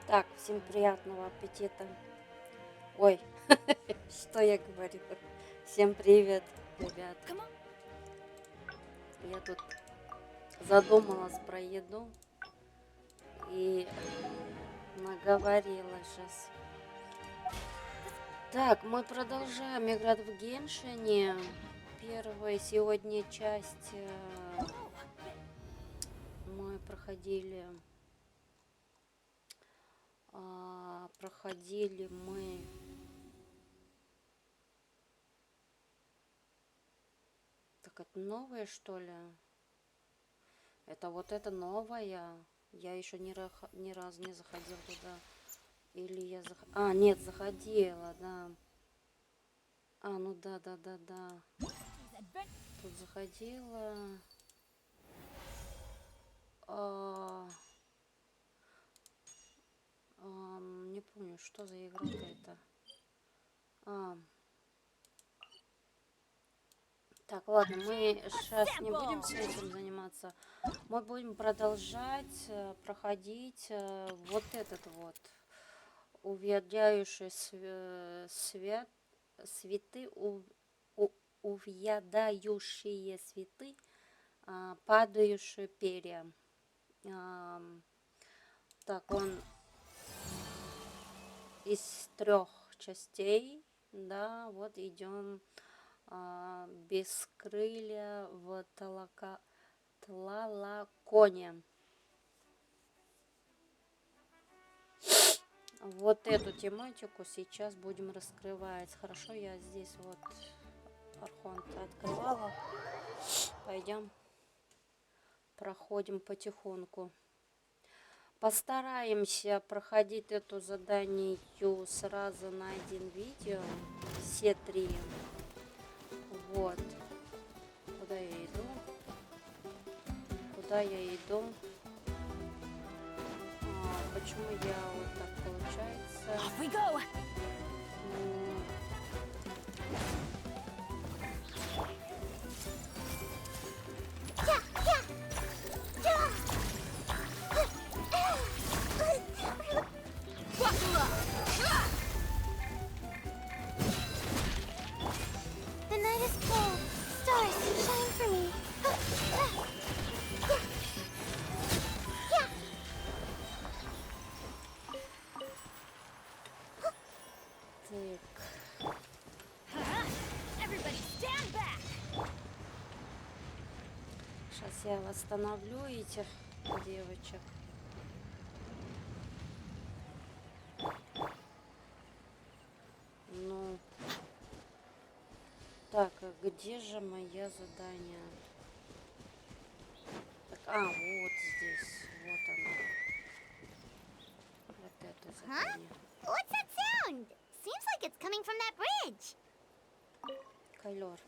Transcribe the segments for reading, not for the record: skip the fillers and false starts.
Так, всем приятного аппетита. Ой, что я говорю? Всем привет, ребят. Я тут задумалась про еду и наговорила сейчас. Так, мы продолжаем играть в Геншине. Первая сегодня часть мы проходили мы. Так, это новое, что ли? Это вот это новая. Я еще ни разу не заходила туда. Или я заходила. А, нет, заходила, да. А, ну да. Тут заходила. Не помню, что за игра-то это. Так, ладно, мы сейчас не будем с этим заниматься. Мы будем продолжать проходить вот этот вот увядающие цветы, увядающие цветы, падающие перья. Так, он из 3 частей, да, вот идем без крылья в Тлалаконе. Вот эту тематику сейчас будем раскрывать. Хорошо, я здесь вот Архонта открывала. Пойдем проходим потихоньку. Постараемся проходить эту задание сразу на один видео. Все 3. Вот. Куда я иду? Почему я вот так получается? Off we go. The night is cold. Stars shine for me. Everybody stand back. Сейчас я восстановлю этих девочек. Ну, так, а где же мое задание? Так, вот здесь, вот оно. Вот это задание. What's that sound? Seems like it's coming from that bridge. Ковер.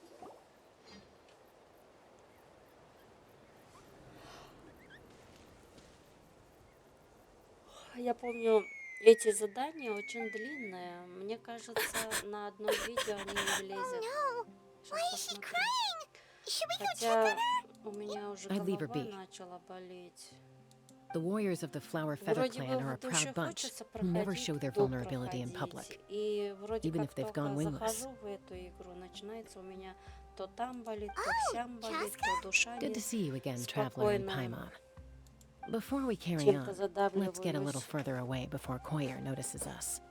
Я помню, эти задания очень длинные. Мне кажется, на одно видео они не влезет. No. Why is she crying? Should we go check Хотя on her? у меня уже I'd leave her голова be. начала болеть. The warriors of the Flower Feather Вроде бы clan are a в душе proud bunch хочется who never show проходить, their иду vulnerability in public. проходить. И вроде even как if they've только gone wingless. захожу в эту игру, начинается у меня то там болит, то сям болит, Chaska? то душа Good to see you again, traveler in неспокойная. Paimon. Before we carry Чем-то on, let's get a little задавливаюсь. further away before Koyer notices us.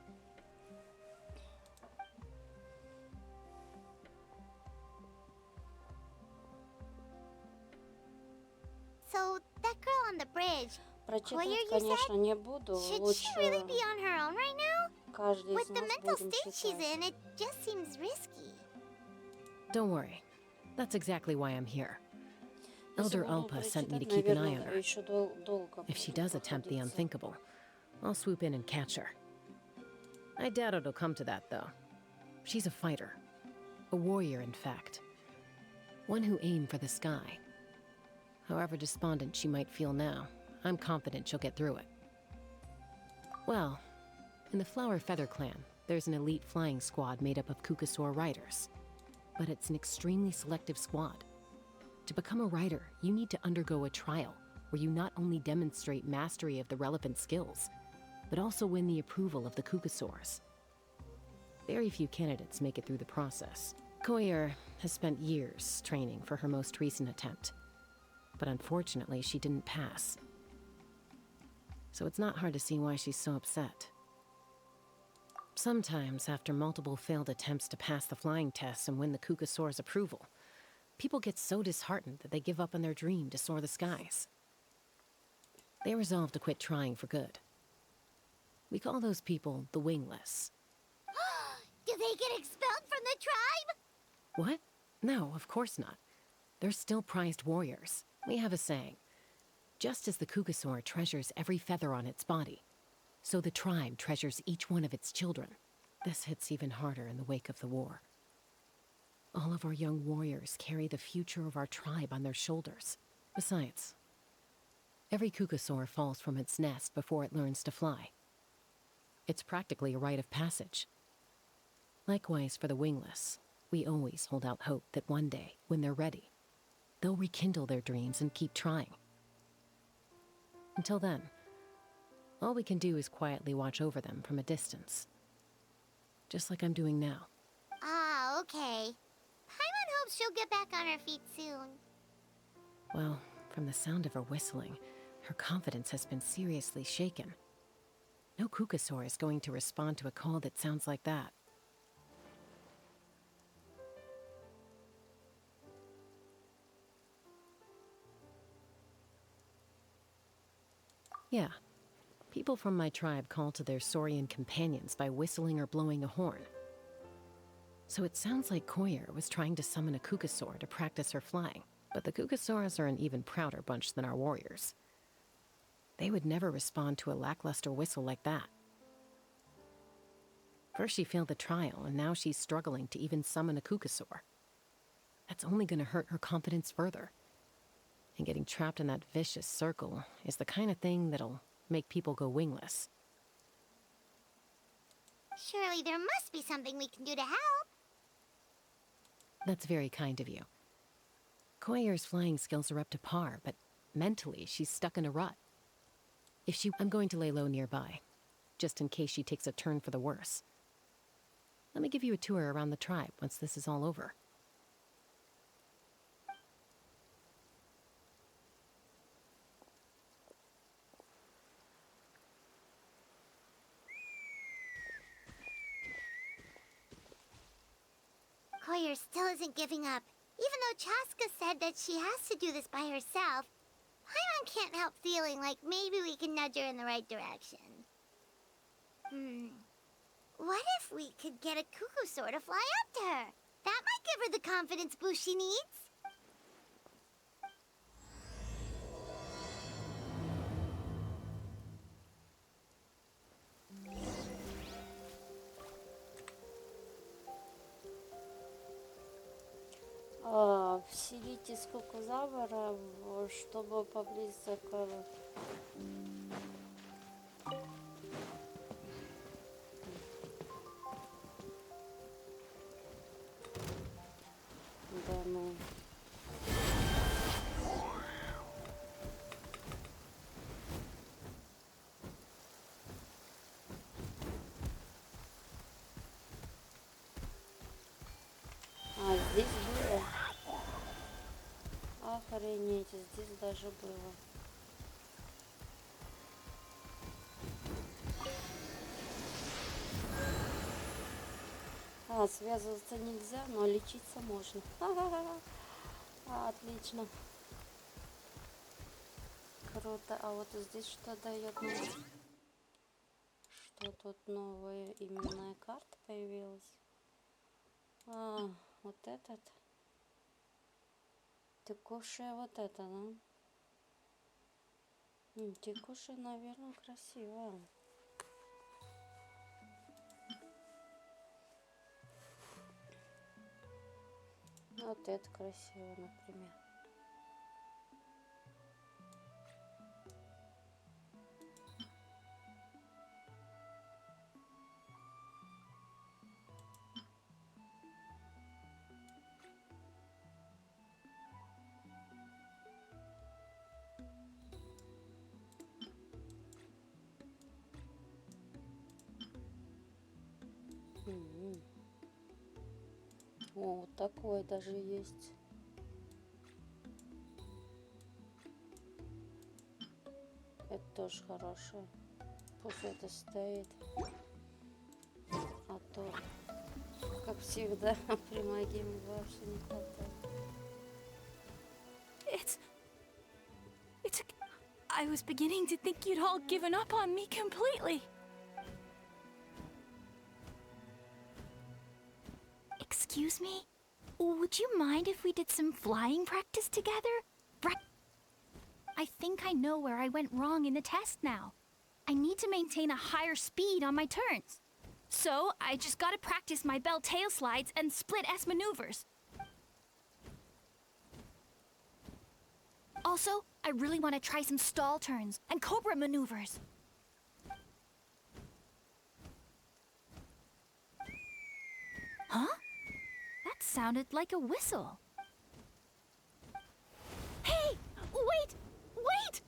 So, that girl on the bridge, Прочитать, Koyer, you конечно, не буду. should Лучше she really be on her own right now? каждый из With the нас mental будем state she's читать. in, it just seems risky. Don't worry. That's exactly why I'm here. Если Elder буду Alpa sent me to прочитать, keep an eye on наверное, her. еще долго If she буду does attempt the проходиться. unthinkable, I'll swoop in and catch her. I doubt it'll come to that, though. She's a fighter. A warrior, in fact. One who aimed for the sky. However despondent she might feel now, I'm confident she'll get through it. Well, in the Flower Feather clan, there's an elite flying squad made up of Kukasaur riders. But it's an extremely selective squad. To become a rider, you need to undergo a trial, where you not only demonstrate mastery of the relevant skills, but also win the approval of the Kukasaurs. Very few candidates make it through the process. Koyer has spent years training for her most recent attempt, but unfortunately she didn't pass. So it's not hard to see why she's so upset. Sometimes, after multiple failed attempts to pass the flying test and win the Kukasaur's approval, people get so disheartened that they give up on their dream to soar the skies. They resolve to quit trying for good. We call those people the wingless. Do they get expelled from the tribe? What? No, of course not. They're still prized warriors. We have a saying. Just as the Kukasaur treasures every feather on its body, so the tribe treasures each one of its children. This hits even harder in the wake of the war. All of our young warriors carry the future of our tribe on their shoulders. Besides, every Kukasaur falls from its nest before it learns to fly. It's practically a rite of passage. Likewise for the wingless, we always hold out hope that one day, when they're ready, they'll rekindle their dreams and keep trying. Until then, all we can do is quietly watch over them from a distance. Just like I'm doing now. Ah, okay. Paimon hopes she'll get back on her feet soon. Well, from the sound of her whistling, her confidence has been seriously shaken. No Kukasaur is going to respond to a call that sounds like that. Yeah. People from my tribe call to their Saurian companions by whistling or blowing a horn. So it sounds like Koyer was trying to summon a Kukasaur to practice her flying. But the Kukasaurs are an even prouder bunch than our warriors. They would never respond to a lackluster whistle like that. First she failed the trial, and now she's struggling to even summon a Kukasaur. That's only going to hurt her confidence further. And getting trapped in that vicious circle is the kind of thing that'll make people go wingless. Surely there must be something we can do to help. That's very kind of you. Koyer's flying skills are up to par, but mentally she's stuck in a rut. I'm going to lay low nearby, just in case she takes a turn for the worse. Let me give you a tour around the tribe once this is all over. Koyer still isn't giving up. Even though Chaska said that she has to do this by herself, Paimon can't help feeling like maybe we can nudge her in the right direction. What if we could get a Kukusaur to fly up to her? That might give her the confidence boost she needs. Вселите скукозавра, чтобы поблизости к... Да ну. А, здесь было. Охренеть, здесь даже было. А, связываться нельзя, но лечиться можно. Отлично. Круто. А вот здесь что дает нам? Что тут новая именная карта появилась? А, вот этот. Текущая вот это, да? Текущая, наверное, красивая. Вот это красиво, например. М. О, вот такое даже есть. Это тоже хорошее. Пусть это стоит. А то, как всегда, при магии вообще не хватает. It's. I was beginning to think you'd all given up on me completely. Excuse me? Would you mind if we did some flying practice together? I think I know where I went wrong in the test now. I need to maintain a higher speed on my turns. So, I just gotta practice my bell tail slides and split S maneuvers. Also, I really want to try some stall turns and cobra maneuvers. Huh? That sounded like a whistle. Hey! Wait! Wait!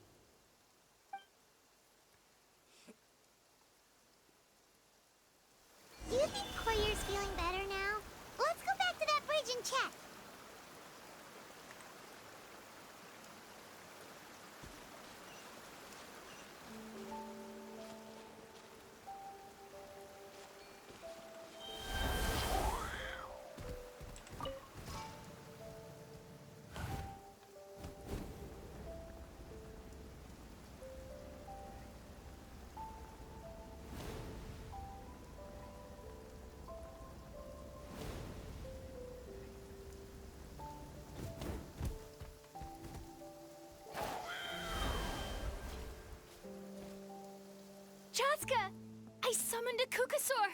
Do you think Koyer's feeling better now? Let's go back to that bridge and check. Chaska! I summoned a Kukasaur!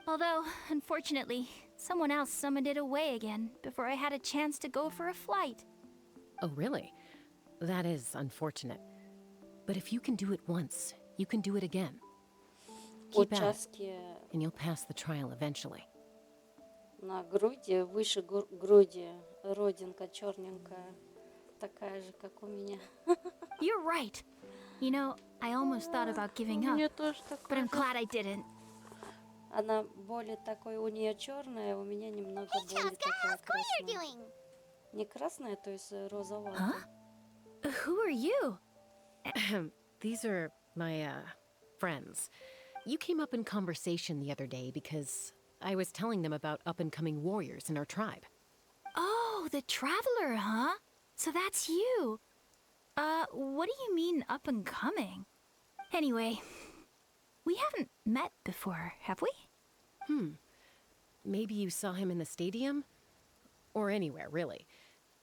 Although, unfortunately, someone else summoned it away again before I had a chance to go for a flight. Oh, really? That is unfortunate. But if you can do it once, you can do it again. Keep at it, Участки and you'll pass the trial eventually. на груди, выше груди, родинка черненькая, такая же, как у меня. You're right. You know, I almost thought about giving У up, меня тоже but такая I'm же. glad I didn't. Она более такой, у нее черная, у меня немного Hey, более Chaska, такая how's Koyer красная. doing? Не красная, то есть розоватая. Huh? Who are you? These are my, friends. You came up in conversation the other day because I was telling them about up-and-coming warriors in our tribe. Oh, the Traveler, huh? So that's you. What do you mean up and coming? Anyway, we haven't met before, have we? Maybe you saw him in the stadium? Or anywhere, really.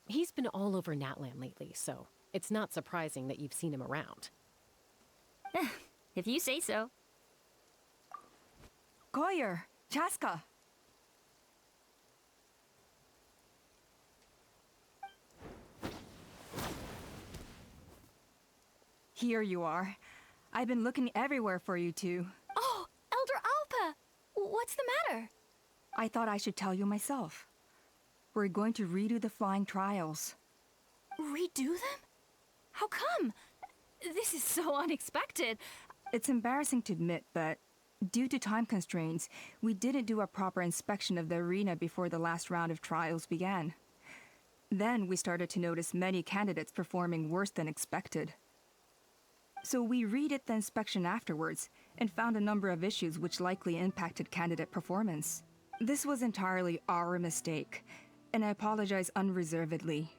He's been all over Natlan lately, so it's not surprising that you've seen him around. If you say so. Koyer, Chaska. Here you are. I've been looking everywhere for you two. Oh, Elder Alpa! What's the matter? I thought I should tell you myself. We're going to redo the flying trials. Redo them? How come? This is so unexpected. It's embarrassing to admit, but due to time constraints, we didn't do a proper inspection of the arena before the last round of trials began. Then we started to notice many candidates performing worse than expected. So we redid the inspection afterwards and found a number of issues which likely impacted candidate performance. This was entirely our mistake, and I apologize unreservedly.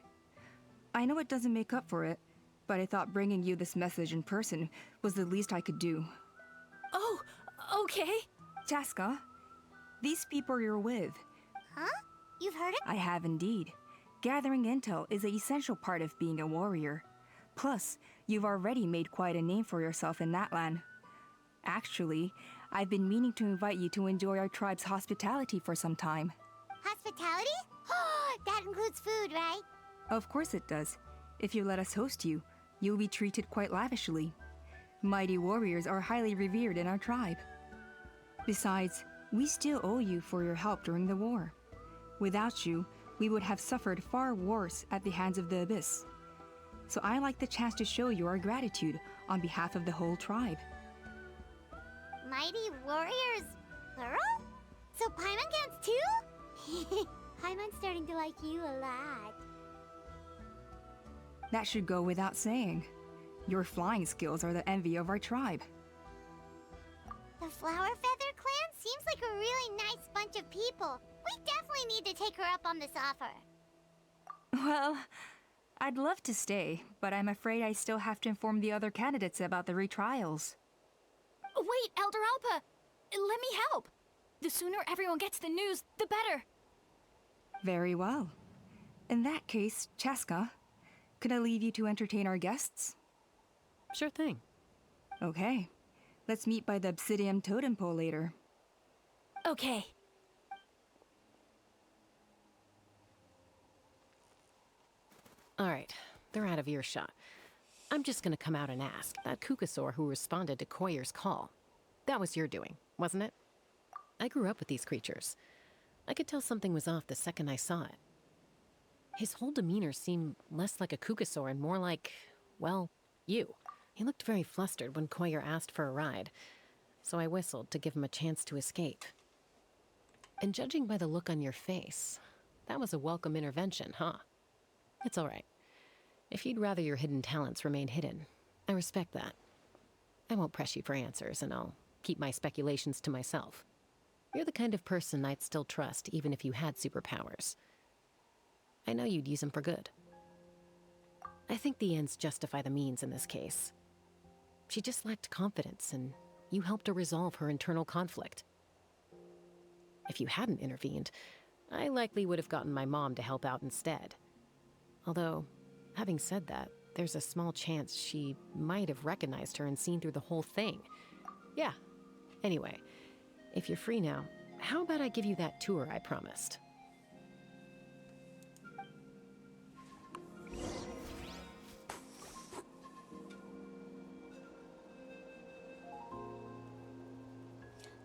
I know it doesn't make up for it, but I thought bringing you this message in person was the least I could do. Oh, okay. Chaska, these people you're with, Huh? You've heard it? I have indeed. Gathering intel is an essential part of being a warrior. Plus, you've already made quite a name for yourself in Natlan. Actually, I've been meaning to invite you to enjoy our tribe's hospitality for some time. Hospitality? That includes food, right? Of course it does. If you let us host you, you'll be treated quite lavishly. Mighty warriors are highly revered in our tribe. Besides, we still owe you for your help during the war. Without you, we would have suffered far worse at the hands of the Abyss. So I like the chance to show you our gratitude on behalf of the whole tribe. Mighty warriors, plural? So Paimon counts too? Paimon's starting to like you a lot. That should go without saying. Your flying skills are the envy of our tribe. The Flower Feather clan seems like a really nice bunch of people. We definitely need to take her up on this offer. Well, I'd love to stay, but I'm afraid I still have to inform the other candidates about the retrials. Wait, Elder Alpa! Let me help! The sooner everyone gets the news, the better. Very well. In that case, Chaska, could I leave you to entertain our guests? Sure thing. Okay. Let's meet by the Obsidian Totem Pole later. Okay. All right, they're out of earshot. I'm just gonna come out and ask. That Kukasaur who responded to Koyer's call. That was your doing, wasn't it? I grew up with these creatures. I could tell something was off the second I saw it. His whole demeanor seemed less like a Kukasaur and more like, well, you. He looked very flustered when Koyer asked for a ride, so I whistled to give him a chance to escape. And judging by the look on your face, that was a welcome intervention, huh? It's all right. If you'd rather your hidden talents remain hidden, I respect that. I won't press you for answers, and I'll keep my speculations to myself. You're the kind of person I'd still trust even if you had superpowers. I know you'd use them for good. I think the ends justify the means in this case. She just lacked confidence, and you helped her resolve her internal conflict. If you hadn't intervened, I likely would have gotten my mom to help out instead. Although, having said that, there's a small chance she might have recognized her and seen through the whole thing. Yeah. Anyway, if you're free now, how about I give you that tour I promised?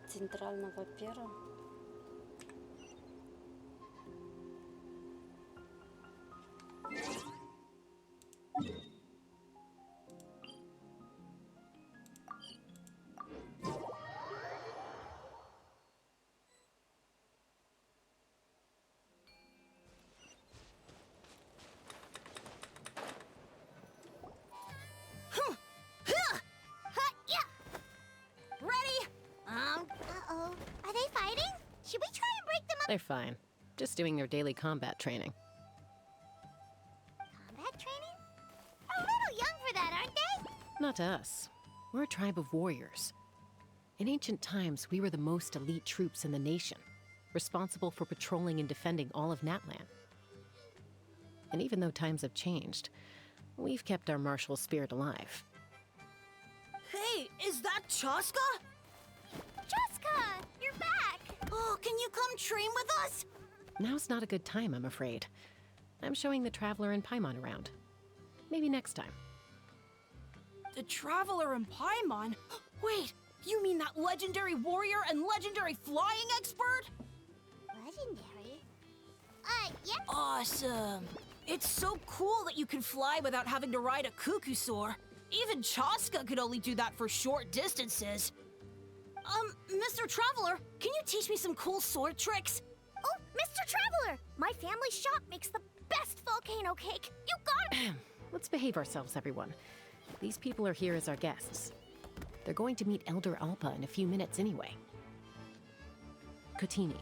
Центрального пера. Uh-oh. Are they fighting? Should we try and break them up? They're fine. Just doing their daily combat training. Combat training? A little young for that, aren't they? Not to us. We're a tribe of warriors. In ancient times, we were the most elite troops in the nation, responsible for patrolling and defending all of Natlan. And even though times have changed, we've kept our martial spirit alive. Hey, is that Chaska? Jessica, you're back! Oh, can you come train with us? Now's not a good time, I'm afraid. I'm showing the Traveler and Paimon around. Maybe next time. The Traveler and Paimon? Wait, you mean that legendary warrior and legendary flying expert? Legendary? Yeah. Awesome. It's so cool that you can fly without having to ride a Kukusaur. Even Chaska could only do that for short distances. Mr. Traveler, can you teach me some cool sword tricks? Oh, Mr. Traveler! My family shop makes the best volcano cake. You got it! Let's behave ourselves, everyone. These people are here as our guests. They're going to meet Elder Alpa in a few minutes anyway. Kotini,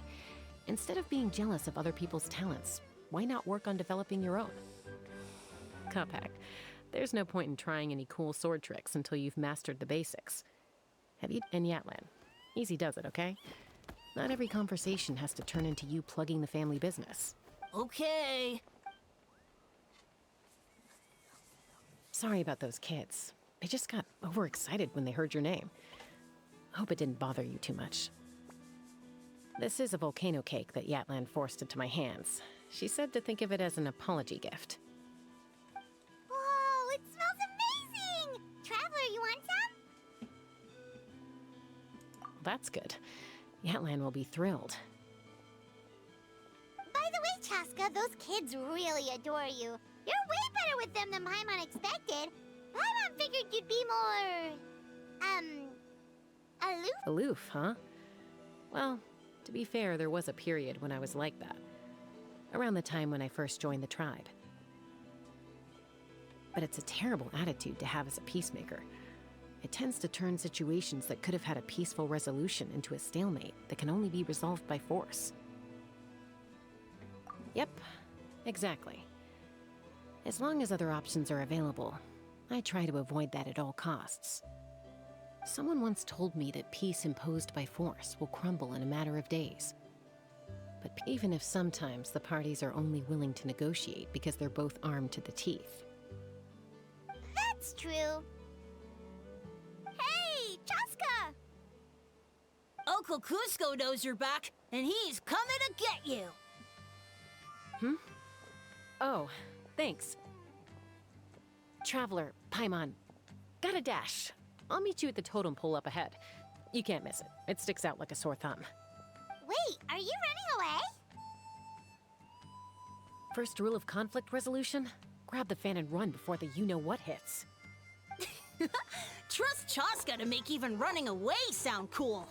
instead of being jealous of other people's talents, why not work on developing your own? Kapak, there's no point in trying any cool sword tricks until you've mastered the basics. And Yatlan, easy does it, okay? Not every conversation has to turn into you plugging the family business. Okay. Sorry about those kids. They just got overexcited when they heard your name. Hope it didn't bother you too much. This is a volcano cake that Yatlan forced into my hands. She said to think of it as an apology gift. Whoa, it smells amazing! Traveler, you want some? That's good. Yatlan will be thrilled. By the way, Chaska, those kids really adore you. You're way better with them than Paimon expected. Paimon figured you'd be more... aloof? Aloof, huh? Well, To be fair, there was a period when I was like that. Around the time when I first joined the tribe. But it's a terrible attitude to have as a peacemaker. It tends to turn situations that could have had a peaceful resolution into a stalemate that can only be resolved by force. Yep, exactly. As long as other options are available, I try to avoid that at all costs. Someone once told me that peace imposed by force will crumble in a matter of days. But even if sometimes the parties are only willing to negotiate because they're both armed to the teeth. That's true. Hey, Chaska! Uncle Cusco knows you're back, and he's coming to get you. Oh, thanks. Traveler, Paimon, got a dash. I'll meet you at the totem pole up ahead. You can't miss it. It sticks out like a sore thumb. Wait, are you running away? First rule of conflict resolution? Grab the fan and run before the you-know-what hits. Trust Chaska to make even running away sound cool.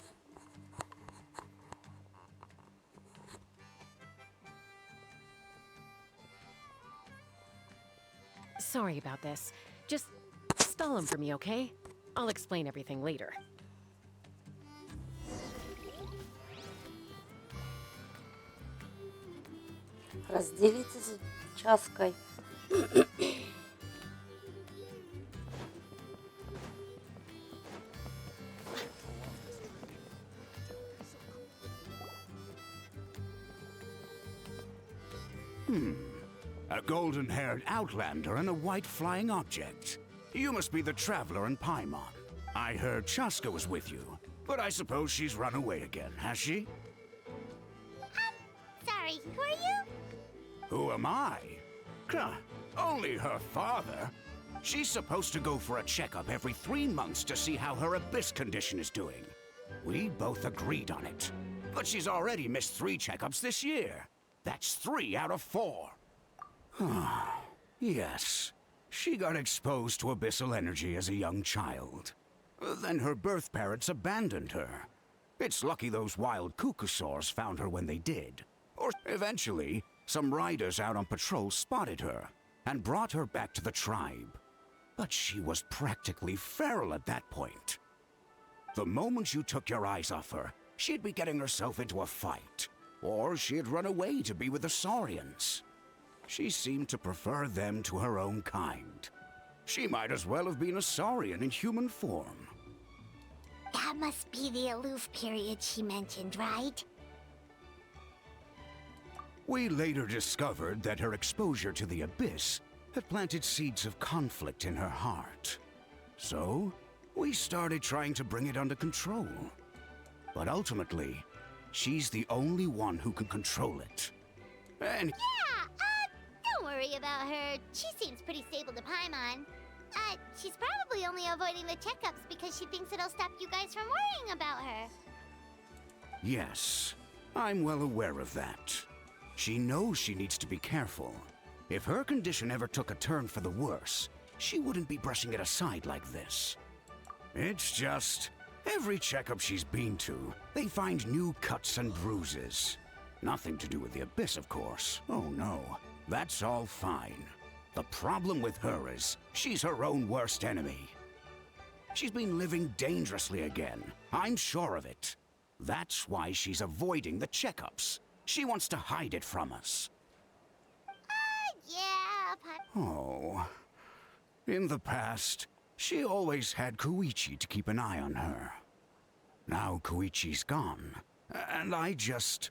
Sorry about this. Just stall him for me, okay? I'll explain everything later. Разделитесь с Чаской. A golden-haired outlander and a white flying object. You must be the traveler in Paimon. I heard Chaska was with you, but I suppose she's run away again, has she? Sorry, who are you? Who am I? Only her father. She's supposed to go for a checkup every 3 months to see how her abyss condition is doing. We both agreed on it. But she's already missed 3 checkups this year. That's 3 out of 4. Yes. She got exposed to abyssal energy as a young child. Then her birth parents abandoned her. It's lucky those wild cuckoosaurs found her when they did. Or eventually, some riders out on patrol spotted her and brought her back to the tribe. But she was practically feral at that point. The moment you took your eyes off her, she'd be getting herself into a fight. Or she'd run away to be with the Saurians. She seemed to prefer them to her own kind. She might as well have been a Saurian in human form. That must be the aloof period she mentioned, right? We later discovered that her exposure to the abyss had planted seeds of conflict in her heart. So, we started trying to bring it under control. But ultimately, she's the only one who can control it. And Don't worry about her. She seems pretty stable to Paimon. She's probably only avoiding the checkups because she thinks it'll stop you guys from worrying about her. yes, I'm well aware of that. She knows she needs to be careful. If her condition ever took a turn for the worse, she wouldn't be brushing it aside like this. It's just, every checkup she's been to, they find new cuts and bruises. Nothing to do with the abyss, of course. Oh no, that's all fine. The problem with her is, she's her own worst enemy. She's been living dangerously again. I'm sure of it. That's why she's avoiding the checkups. She wants to hide it from us. Yeah, Oh. In the past, she always had Koichi to keep an eye on her. Now Koichi's gone, and I just...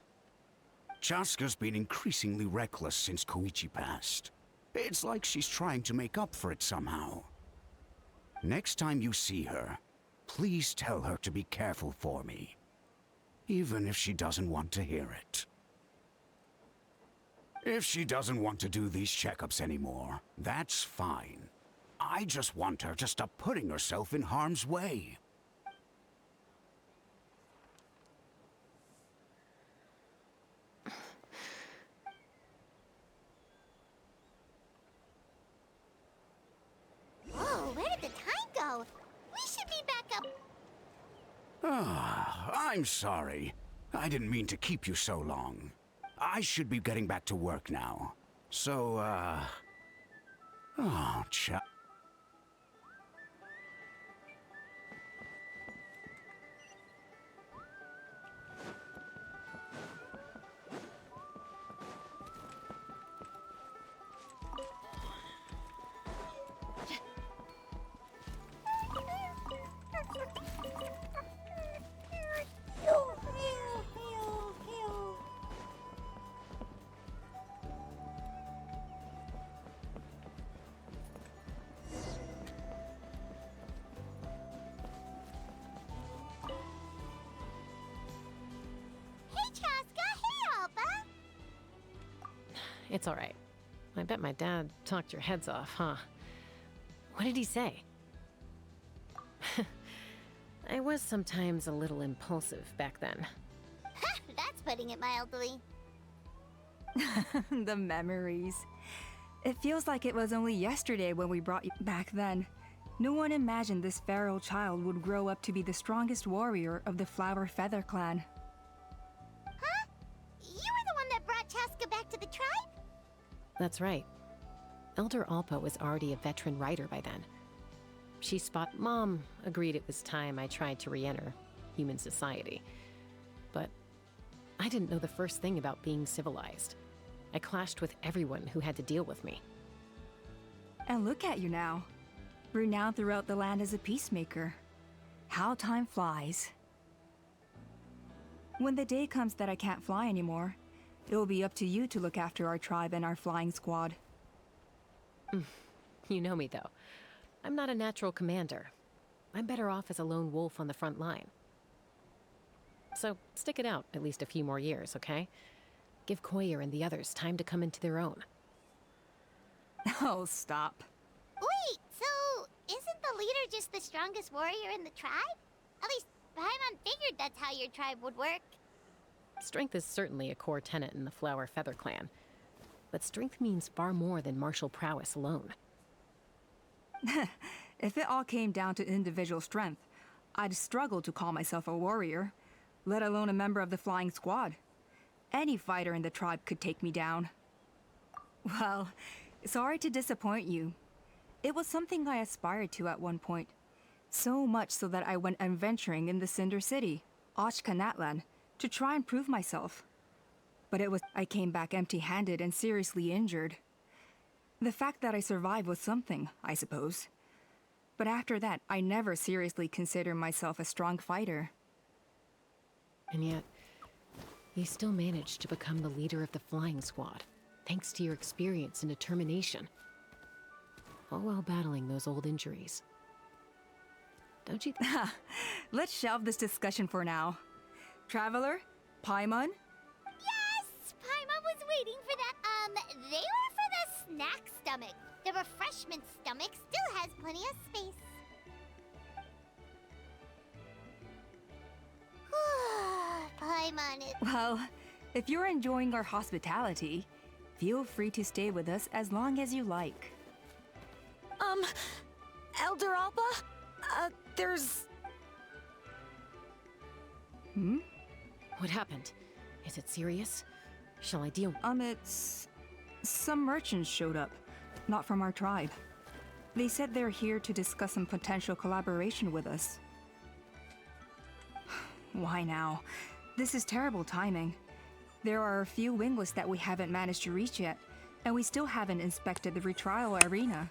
Chaska's been increasingly reckless since Koichi passed. It's like she's trying to make up for it somehow. Next time you see her, please tell her to be careful for me. Even if she doesn't want to hear it. If she doesn't want to do these checkups anymore, that's fine. I just want her to stop putting herself in harm's way. Whoa, where did the time go? We should be back up. I'm sorry. I didn't mean to keep you so long. I should be getting back to work now. So, oh, Hey, Chaska! Hey, Alba! It's all right. I bet my dad talked your heads off, huh? What did he say? I was sometimes a little impulsive back then. That's putting it mildly. The memories. It feels like it was only yesterday when we brought you back then. No one imagined this feral child would grow up to be the strongest warrior of the Flower Feather clan. Huh? You were the one that brought Chaska back to the tribe? That's right. Elder Alpa was already a veteran rider by then. Mom agreed it was time I tried to re-enter human society. But I didn't know the first thing about being civilized. I clashed with everyone who had to deal with me. And look at you now. Renowned throughout the land as a peacemaker. How time flies. When the day comes that I can't fly anymore, it will be up to you to look after our tribe and our flying squad. You know me, though. I'm not a natural commander. I'm better off as a lone wolf on the front line. So stick it out at least a few more years, okay? Give Koyer and the others time to come into their own. Oh, stop. Wait, so isn't the leader just the strongest warrior in the tribe? At least Paimon figured that's how your tribe would work. Strength is certainly a core tenet in the Flower Feather clan. But strength means far more than martial prowess alone. If it all came down to individual strength, I'd struggle to call myself a warrior, let alone a member of the flying squad. Any fighter in the tribe could take me down. Well, sorry to disappoint you. It was something I aspired to at one point. So much so that I went adventuring in the Cinder City, Ochkanatlan, to try and prove myself. But I came back empty-handed and seriously injured. The fact that I survived was something, I suppose. But after that, I never seriously considered myself a strong fighter. And yet, you still managed to become the leader of the flying squad, thanks to your experience and determination. All while battling those old injuries. Don't you Let's shelve this discussion for now. Traveler? Paimon? Yes! Paimon was waiting for that. They were for the snack stomach. The refreshment stomach still has plenty of space. Paimon is... Well, if you're enjoying our hospitality, feel free to stay with us as long as you like. Elder Alpa? There's... What happened? Is it serious? Shall I deal? It's... Some merchants showed up, not from our tribe. They said they're here to discuss some potential collaboration with us. Why now? This is terrible timing. There are a few winglets that we haven't managed to reach yet, and we still haven't inspected the retrial arena.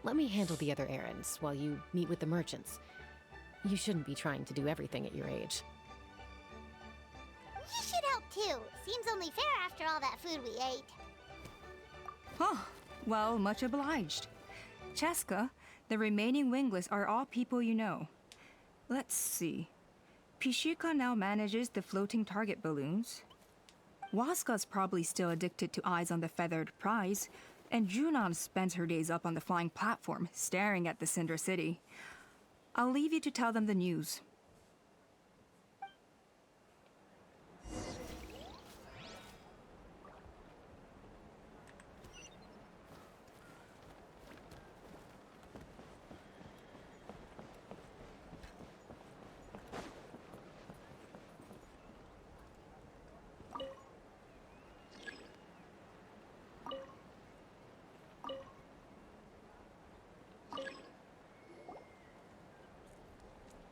Let me handle the other errands while you meet with the merchants. You shouldn't be trying to do everything at your age. You should help too. Seems only fair after all that food we ate. Oh, well, much obliged. Chaska, the remaining winglets are all people you know. Let's see. Pishika now manages the floating target balloons. Waska's probably still addicted to eyes on the feathered prize, and Junon spends her days up on the flying platform, staring at the Cinder City. I'll leave you to tell them the news.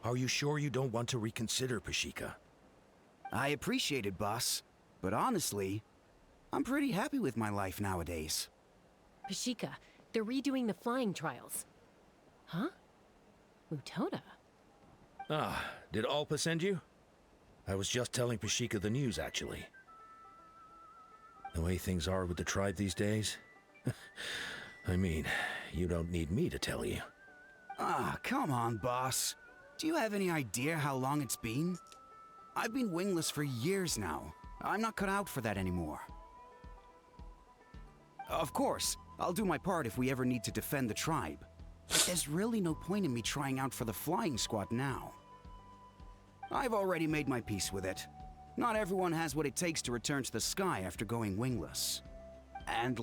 Are you sure you don't want to reconsider, Pashika? I appreciate it, boss. But honestly, I'm pretty happy with my life nowadays. Pashika, they're redoing the flying trials. Huh? Mutoda? Ah, did Alpa send you? I was just telling Pashika the news, actually. The way things are with the tribe these days? I mean, you don't need me to tell you. Ah, come on, boss. Do you have any idea how long it's been? I've been wingless for years now. I'm not cut out for that anymore. Of course, I'll do my part if we ever need to defend the tribe. But there's really no point in me trying out for the flying squad now. I've already made my peace with it. Not everyone has what it takes to return to the sky after going wingless. And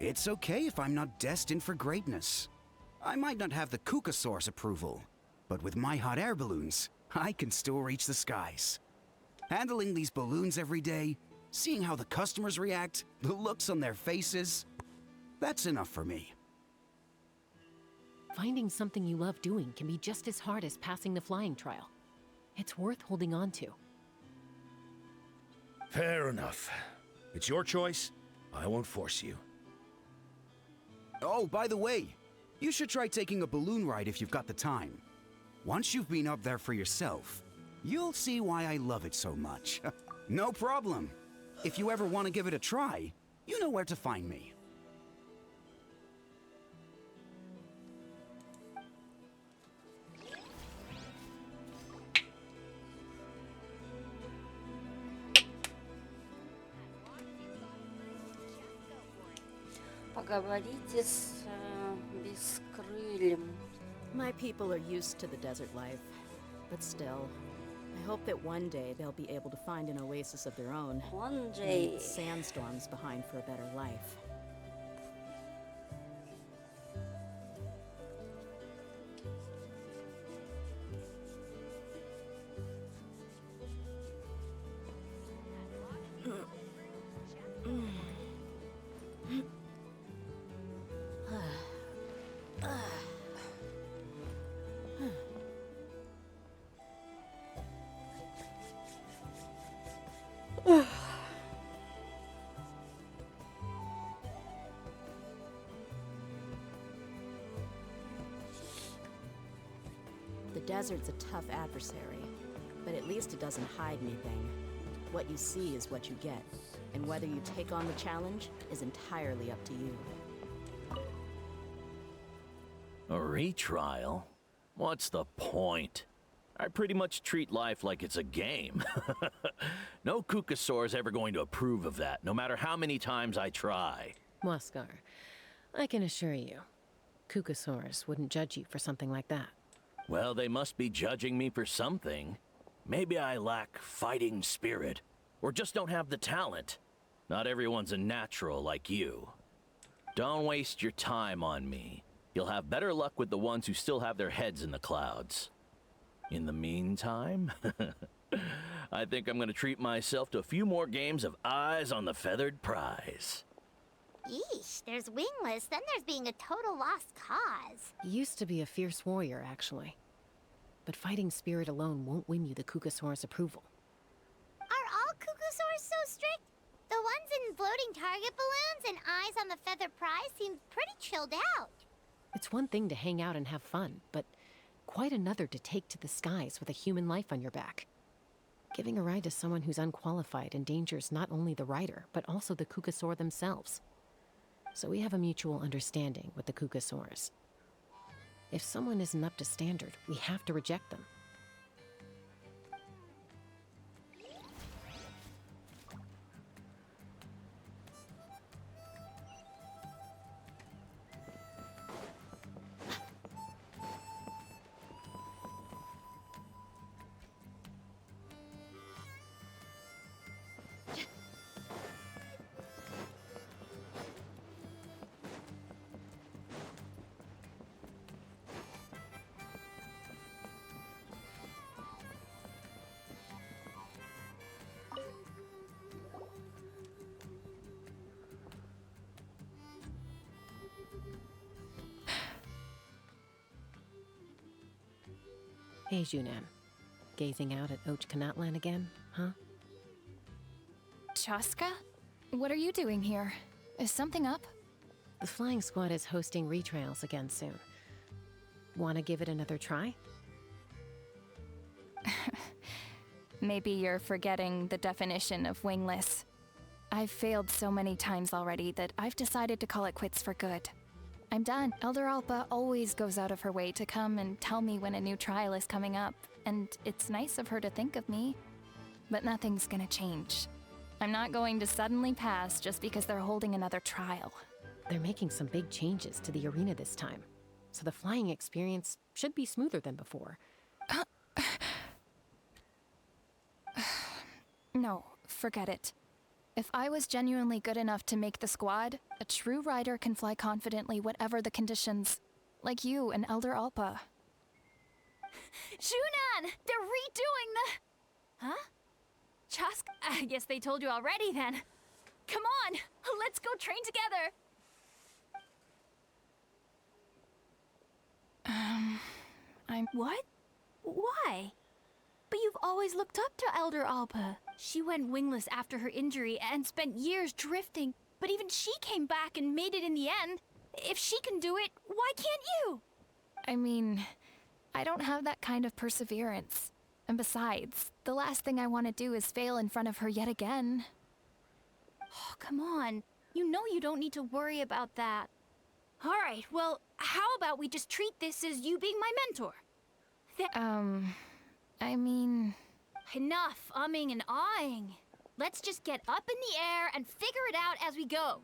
it's okay if I'm not destined for greatness. I might not have the Kukasaur's approval, but with my hot air balloons, I can still reach the skies. Handling these balloons every day, seeing how the customers react, the looks on their faces, that's enough for me. Finding something you love doing can be just as hard as passing the flying trial. It's worth holding on to. Fair enough. It's your choice. I won't force you. Oh, by the way, you should try taking a balloon ride if you've got the time. Once you've been up there for yourself, you'll see why I love it so much. No problem. If you ever want to give it a try, you know where to find me. Поговорите с Бескрыльем. My people are used to the desert life, but still, I hope that one day they'll be able to find an oasis of their own. One and day. leave sandstorms behind for a better life. The desert's a tough adversary, but at least it doesn't hide anything. What you see is what you get, and whether you take on the challenge is entirely up to you. A retrial? What's the point? I pretty much treat life like it's a game. No Kukasaur's ever going to approve of that, no matter how many times I try. Muskar, I can assure you, Kukasaurus wouldn't judge you for something like that. Well, they must be judging me for something. Maybe I lack fighting spirit, or just don't have the talent. Not everyone's a natural like you. Don't waste your time on me. You'll have better luck with the ones who still have their heads in the clouds. In the meantime, I think I'm gonna treat myself to a few more games of Eyes on the Feathered Prize. Yeesh, there's wingless, then there's being a total lost cause. You used to be a fierce warrior, actually. But fighting spirit alone won't win you the Kukasaur's approval. Are all Kukusaurs so strict? The ones in floating target balloons and Eyes on the Feather Prize seem pretty chilled out. It's one thing to hang out and have fun, but quite another to take to the skies with a human life on your back. Giving a ride to someone who's unqualified endangers not only the rider, but also the Kukasaur themselves. So we have a mutual understanding with the Kukasaurs. If someone isn't up to standard, we have to reject them. Hey, Junan. Gazing out at Ochkanatlan again, huh? Chaska? What are you doing here? Is something up? The flying squad is hosting retrials again soon. Wanna give it another try? Maybe you're forgetting the definition of wingless. I've failed so many times already that I've decided to call it quits for good. I'm done. Elder Alpa always goes out of her way to come and tell me when a new trial is coming up, and it's nice of her to think of me. But nothing's gonna change. I'm not going to suddenly pass just because they're holding another trial. They're making some big changes to the arena this time, so the flying experience should be smoother than before. No, forget it. If I was genuinely good enough to make the squad, a true rider can fly confidently whatever the conditions. Like you and Elder Alpa. Junan! They're redoing the... Huh? Chask? I guess they told you already then. Come on! Let's go train together! What? Why? But you've always looked up to Elder Alpa. She went wingless after her injury and spent years drifting, but even she came back and made it in the end. If she can do it, why can't you? I mean, I don't have that kind of perseverance. And besides, the last thing I want to do is fail in front of her yet again. Oh, come on. You know you don't need to worry about that. All right, well, how about we just treat this as you being my mentor? I mean... Enough umming and ahhing. Let's just get up in the air and figure it out as we go.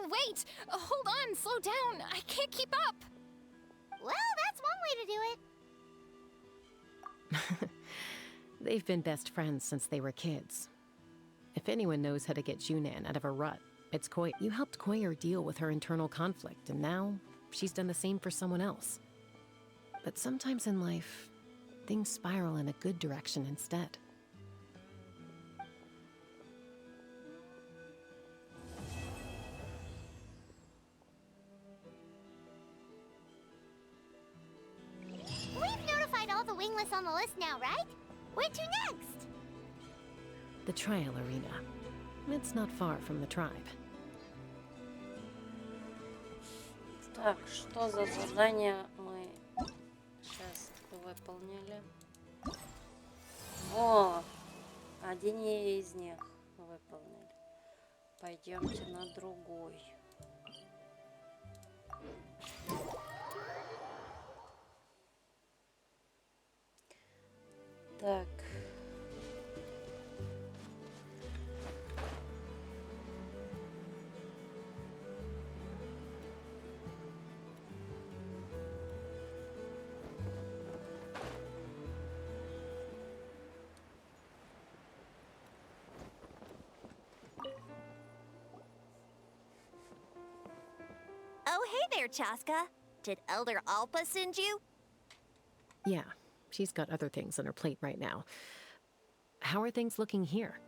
Wait! Hold on, slow down. I can't keep up. Well, that's one way to do it. They've been best friends since they were kids. If anyone knows how to get Junan out of a rut, it's Koi. You helped Koyer deal with her internal conflict, and now she's done the same for someone else. But sometimes in life, things spiral in a good direction instead. We've notified all the wingless on the list now, right? Where to next? The trial arena. It's not far from the tribe. Так, что за задание мы сейчас выполнили? О, один из них выполнили. Пойдемте на другой. Так. Oh, hey there, Chaska. Did Elder Alpa send you? Yeah, she's got other things on her plate right now. How are things looking here?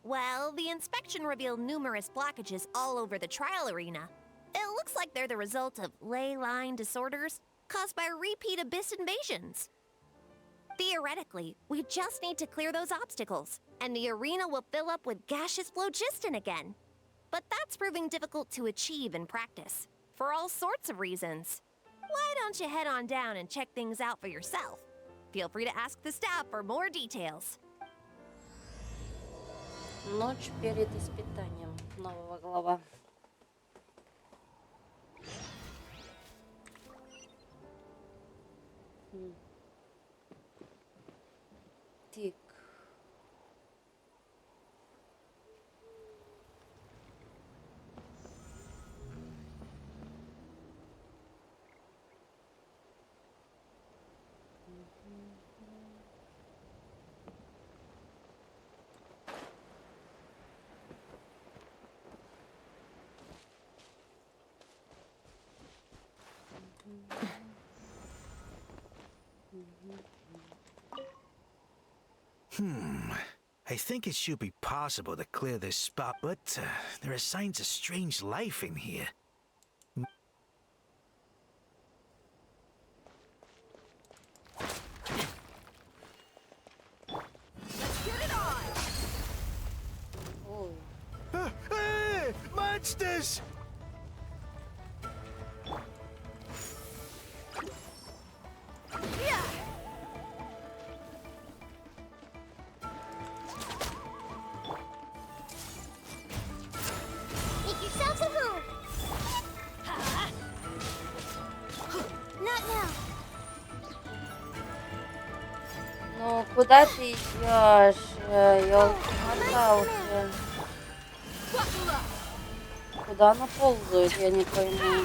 Well, the inspection revealed numerous blockages all over the trial arena. It looks like they're the result of ley line disorders caused by repeat abyss invasions. Theoretically, we just need to clear those obstacles, and the arena will fill up with gaseous phlogiston again. But that's proving difficult to achieve in practice, for all sorts of reasons. Why don't you head on down and check things out for yourself? Feel free to ask the staff for more details. Ночь перед испытанием. Новая глава. Тик. I think it should be possible to clear this spot, but there are signs of strange life in here. monsters! Make yourselves at home. Not now. Ну, куда ты идешь? Ёлки-моталки. Куда она ползает, я не пойму.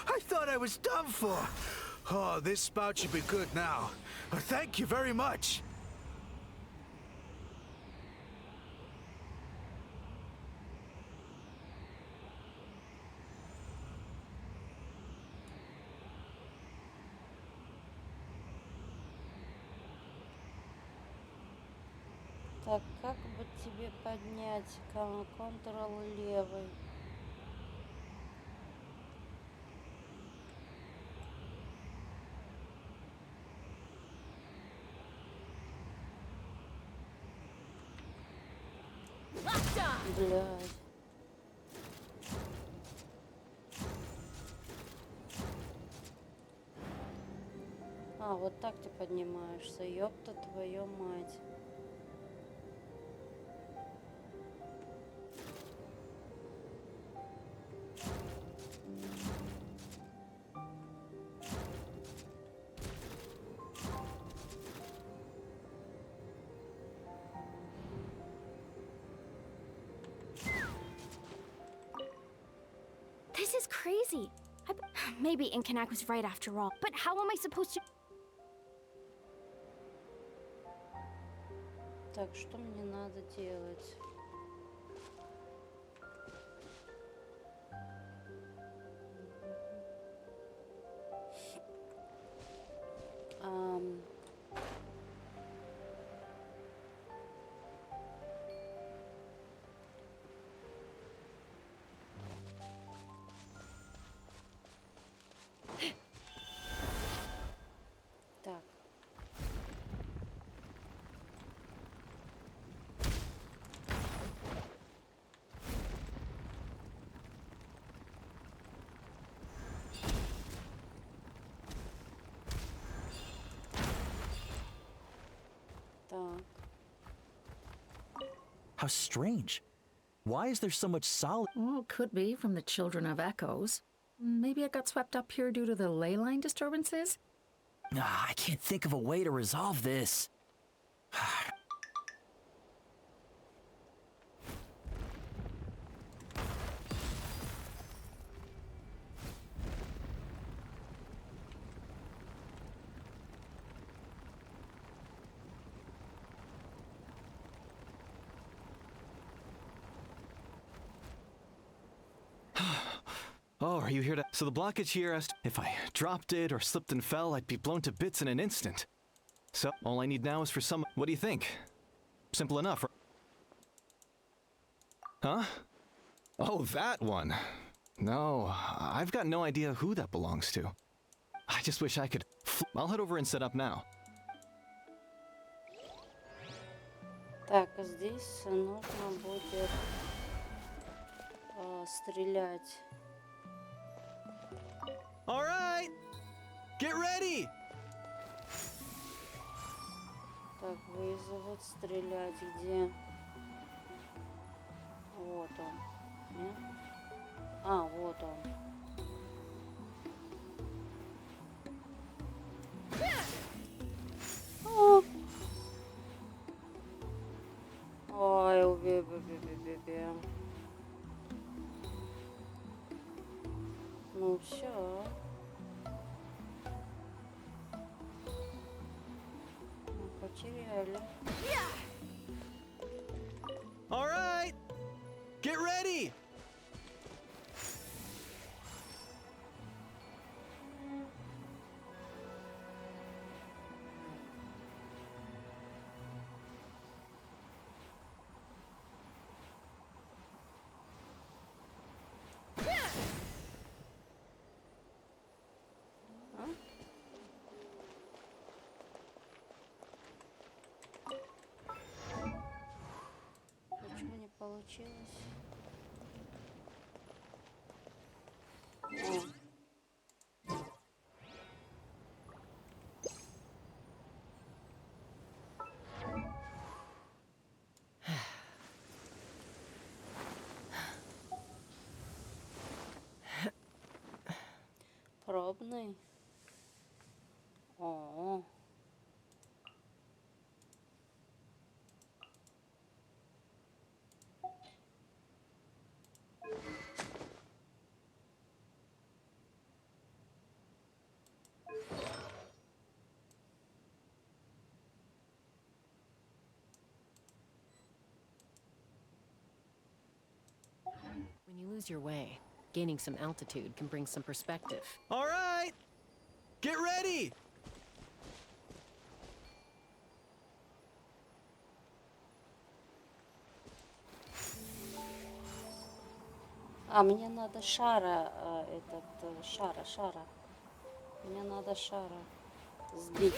I thought I was done for. Oh, this spout should be good now. Thank you very much. Так, как бы тебе поднять контрол левый? Блядь. А, вот так ты поднимаешься, ёпта твою мать. This is crazy. Maybe Inkanak was right after all. But how am I supposed to... Так, что мне надо делать? Так. Так. How strange. Why is there so much solid? Well, could be from the Children of Echoes. Maybe it got swept up here due to the ley line disturbances? I can't think of a way to resolve this. Oh, are you here to... So the blockage here asked if I dropped it or slipped and fell, I'd be blown to bits in an instant. So, all I need now is for some... What do you think? Simple enough, right? Huh? Oh, that one. No, I've got no idea who that belongs to. I just wish I could... I'll head over and set up now. Так, здесь нужно будет стрелять. All right, get ready. Так, вызовут стрелять где? Вот он. Нет? А, вот он. О! Ой, убей. Ну все. Потеряли. All right, get ready. получилось. Пробный. О. When you lose your way, gaining some altitude can bring some perspective. All right! Get ready! А мне надо шара, шара. Мне надо шара сбить.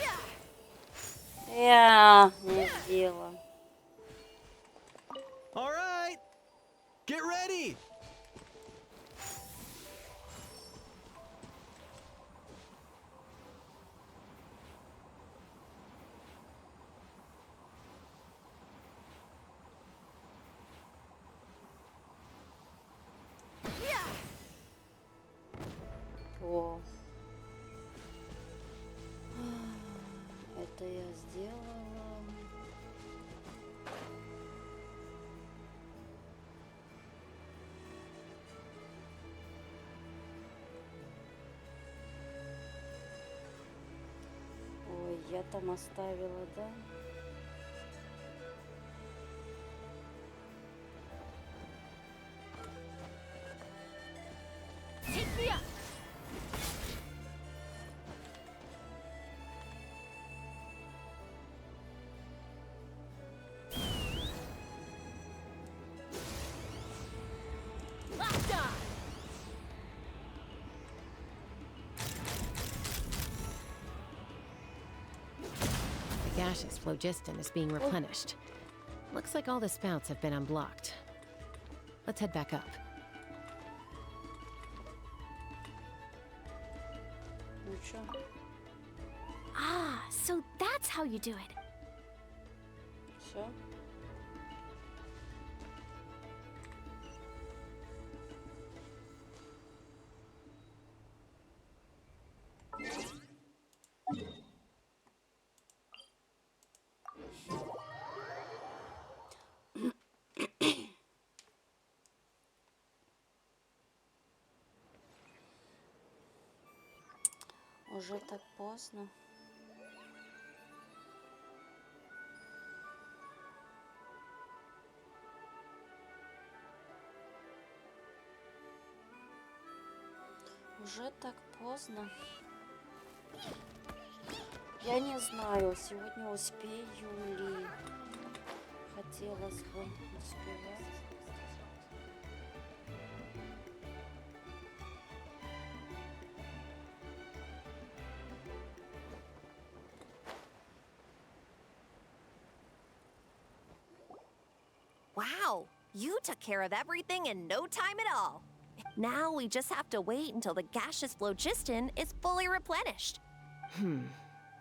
Я не сбила. All right! Get ready! О. Это я сделала. Ой, я там оставила, да? The gaseous phlogiston is being replenished. Looks like all the spouts have been unblocked. Let's head back up. Ну чё? Ah, so that's how you do it. Все? Уже так поздно. Уже так поздно. Я не знаю, сегодня успею ли. Хотелось бы успевать. Wow, you took care of everything in no time at all. Now we just have to wait until the gaseous phlogiston is fully replenished.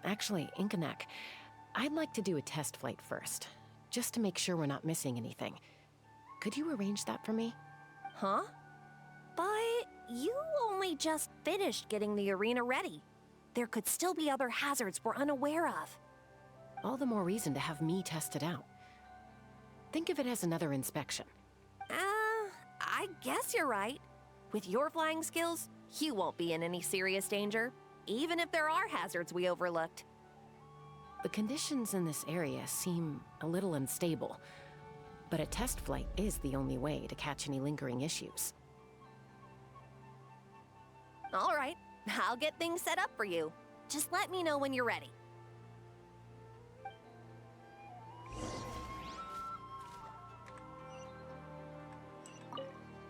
Actually, Inkanak, I'd like to do a test flight first, just to make sure we're not missing anything. Could you arrange that for me? Huh? But you only just finished getting the arena ready. There could still be other hazards we're unaware of. All the more reason to have me test it out. Think of it as another inspection. I guess you're right. With your flying skills, you won't be in any serious danger, even if there are hazards we overlooked. The conditions in this area seem a little unstable, but a test flight is the only way to catch any lingering issues. All right, I'll get things set up for you. Just let me know when you're ready.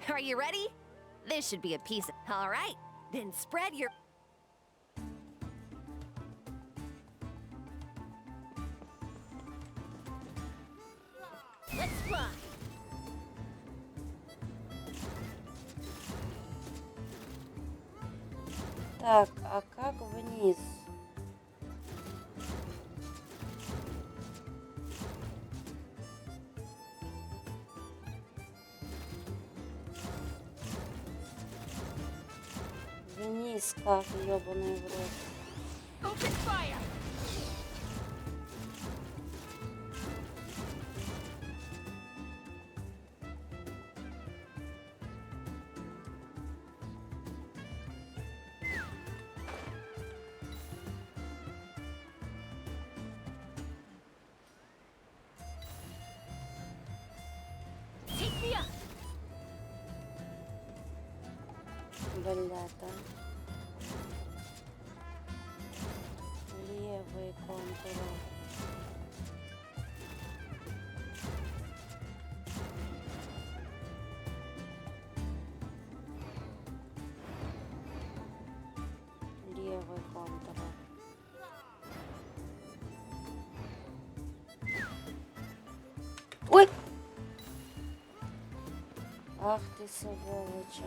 Are you ready? This should be a piece of... All right, then spread your... Let's fly! Так, а как вниз? Вниз как, ёбаный в рот. Open fire! Take me up! Бля-то. Левый контур. Левый контур. Ой! Ах ты сволочь.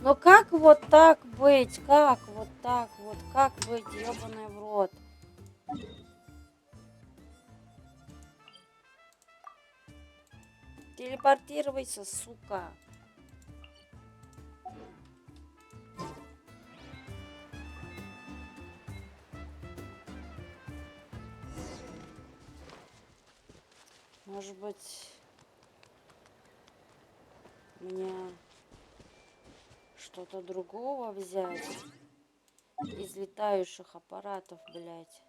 Ну как вот так быть? Как вот так вот? Как быть, ёбаный в рот? Телепортируйся, сука. Может быть, мне что-то другого взять из летающих аппаратов, блядь.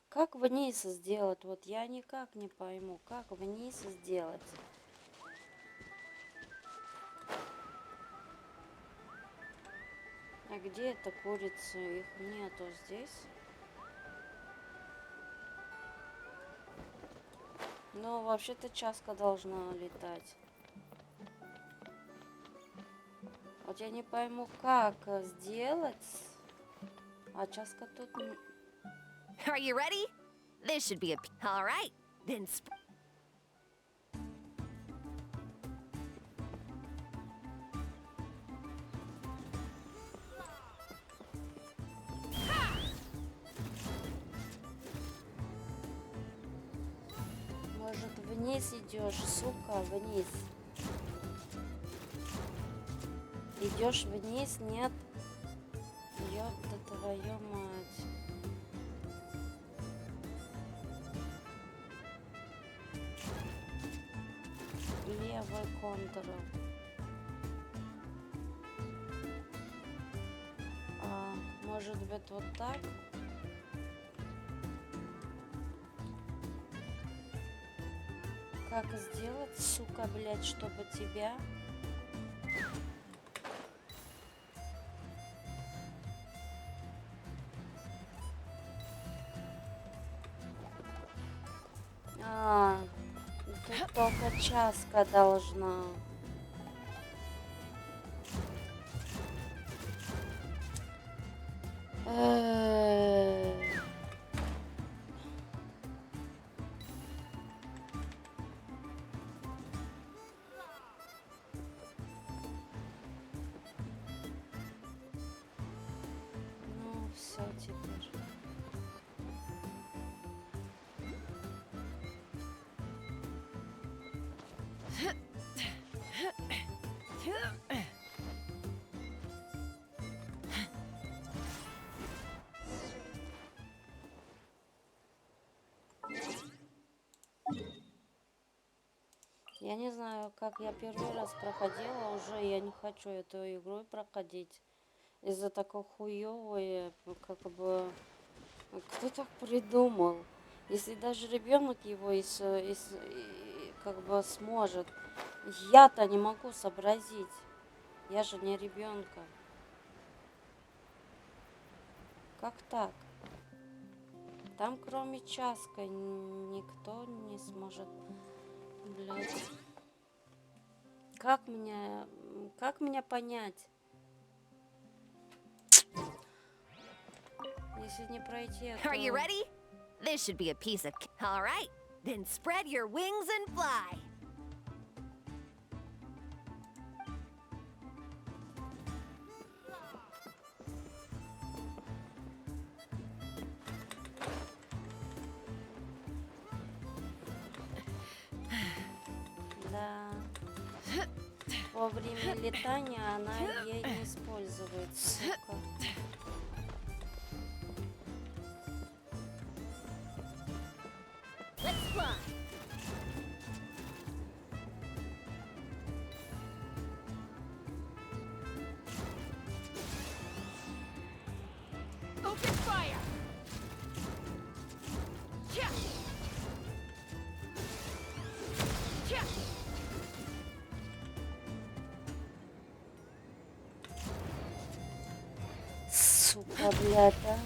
Как вниз сделать? Вот я никак не пойму, как вниз сделать. А где эта курица? Их нету здесь. Ну, вообще-то часка должна летать. Вот я не пойму, как сделать. А часка тут... Are you ready? This should be a... All right, then... Может, вниз идешь, сука, вниз. Идешь вниз, нет? Ёпта твою мать. Левый контур. Может быть, вот так? Как сделать, сука, блядь, чтобы тебя... Тут только часка должна. Ну, все теперь. Я не знаю, как я первый раз проходила уже, я не хочу эту игру проходить. Из-за такой хуёвой, как бы, кто так придумал? Если даже ребенок его как бы сможет, я-то не могу сообразить. Я же не ребенка. Как так? Там кроме часка никто не сможет, блядь. Как меня понять? Если не пройти это... Are you ready? This should be a piece of... All right, then spread your wings and fly. во время летания она ей не использует, сука. Let's fly. Open fire! Yeah. Yeah. Сука, блядь, а.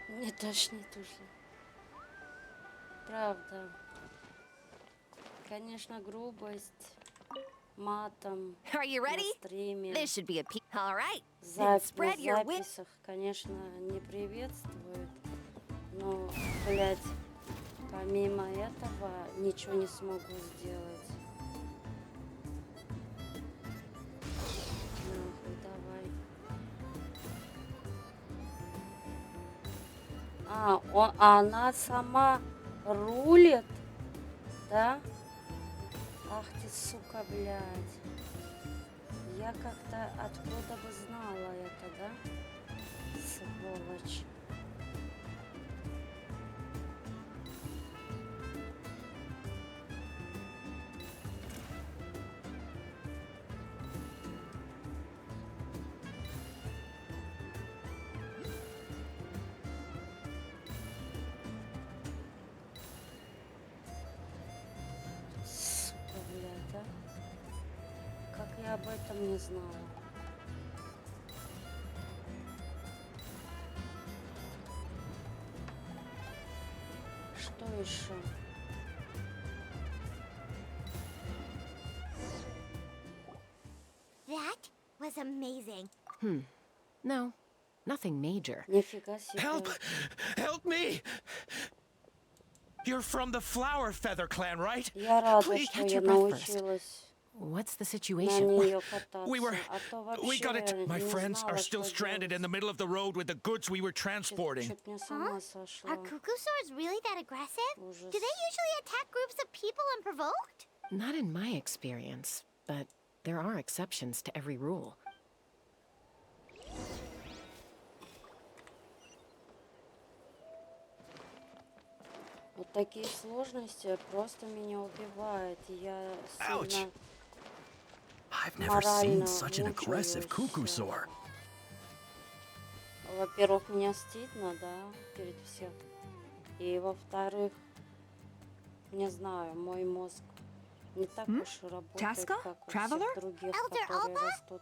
Не тошнит уже. Правда. Конечно, грубость, матом Are you на ready? стриме, This should be a All right. Then на spread your wings. записях, конечно, не приветствует. Но, блядь, помимо этого ничего не смогу сделать. Нахуй, давай. Она сама рулит, да? Ах ты, сука, блядь. Я как-то откуда бы знала это, да? Сволочь. Сука, блядь, а? Как я об этом не знала. Что еще? That was amazing. No, nothing major. Нифига себе. Help! Help me! You're from the Flower Feather clan, right? Я рада, Please что catch я your breath first. научилась What's the на situation? нее кататься. We were... А то We got it. вообще My не friends знала, are still что stranded in делать. the middle of the road with the goods we were transporting. Чуть не с ума сошла. Are cuckoo really that aggressive? Ужас. Do they usually attack groups of people unprovoked? Not in my experience, but there are exceptions to every rule. Вот такие сложности просто меня убивают. И я сильно I've морально aggressive мучаюсь. cuckoosaur. Во-первых, мне стыдно, да, перед всех. И во-вторых, не знаю, мой мозг не так уж и работает, Chaska? как у Traveler? всех других, Elder которые Alba? растут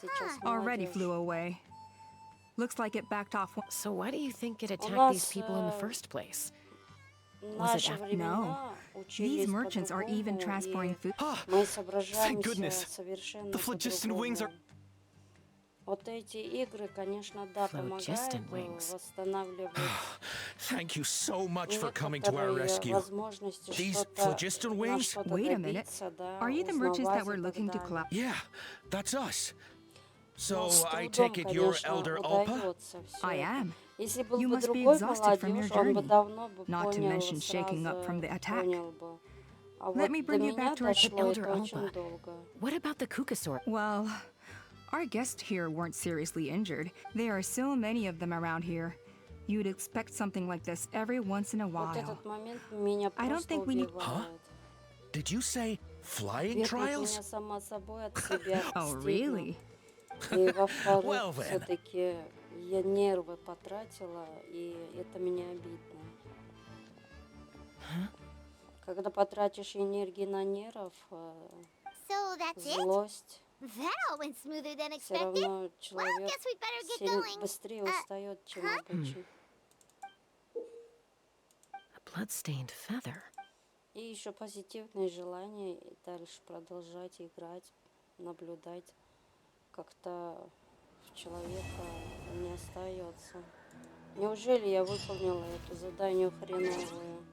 сейчас Already молодежь. flew away. Looks like it backed off. So why do you think it У attacked these нас, people in the first place? Наши after- времена учились These merchants are even по-другому, transporting и food. мы соображаемся goodness. совершенно The phlogiston wings are- по-другому. Вот эти игры, конечно, да, помогают Phlogiston wings. восстанавливать Thank you so much for coming to our некоторые rescue. возможности These что-то phlogiston на wings? что-то Wait a minute. добиться, да, Are you the merchants that узнавать were и looking to так collect? Yeah, that's us. So Ну, с I трудом, take it you're конечно, Elder Alpa? удается всё I это. am. Если был You бы must be другой exhausted from your молодежь, он бы journey, давно бы not to понял, mention shaking up from the сразу attack. понял бы. А Let вот me до bring you меня back to our ship, дошло Elder это очень Alba. долго. What about the Kukasaur? Well, our guests here weren't seriously injured. There are so many of them around here. You'd expect something like this every once in a Вот while. этот момент меня I don't просто think we need- убивает. Did you say flying Во-первых, trials? меня сама собой от себя Oh, стыдно. really? И во-вторых, Well then. все-таки я нервы потратила, и это меня обидно. Когда потратишь энергии на нервов, So that's it? злость, That all went smoother than все expected. равно Well, человек guess we'd better get going. быстрее устает, чем обычно. A blood-stained feather. И еще позитивное желание дальше продолжать играть, наблюдать. Как-то в человека не остается. Неужели я выполнила эту задание хреновую?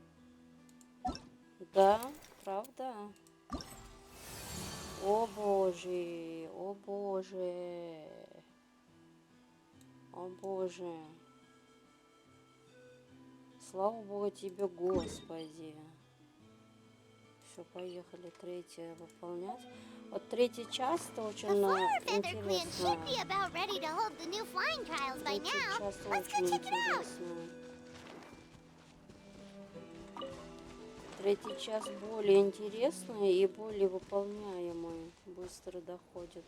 Да, правда? О боже, о боже, о боже. Слава Богу тебе, Господи. Все, поехали третье выполнять. Вот третий час-то очень Flower Feather Clan интересно. should be about ready to hold the new flying trials by Третий now. час Let's go очень check it out. интересно. Третий час более интересный и более выполняемый. Быстро доходит.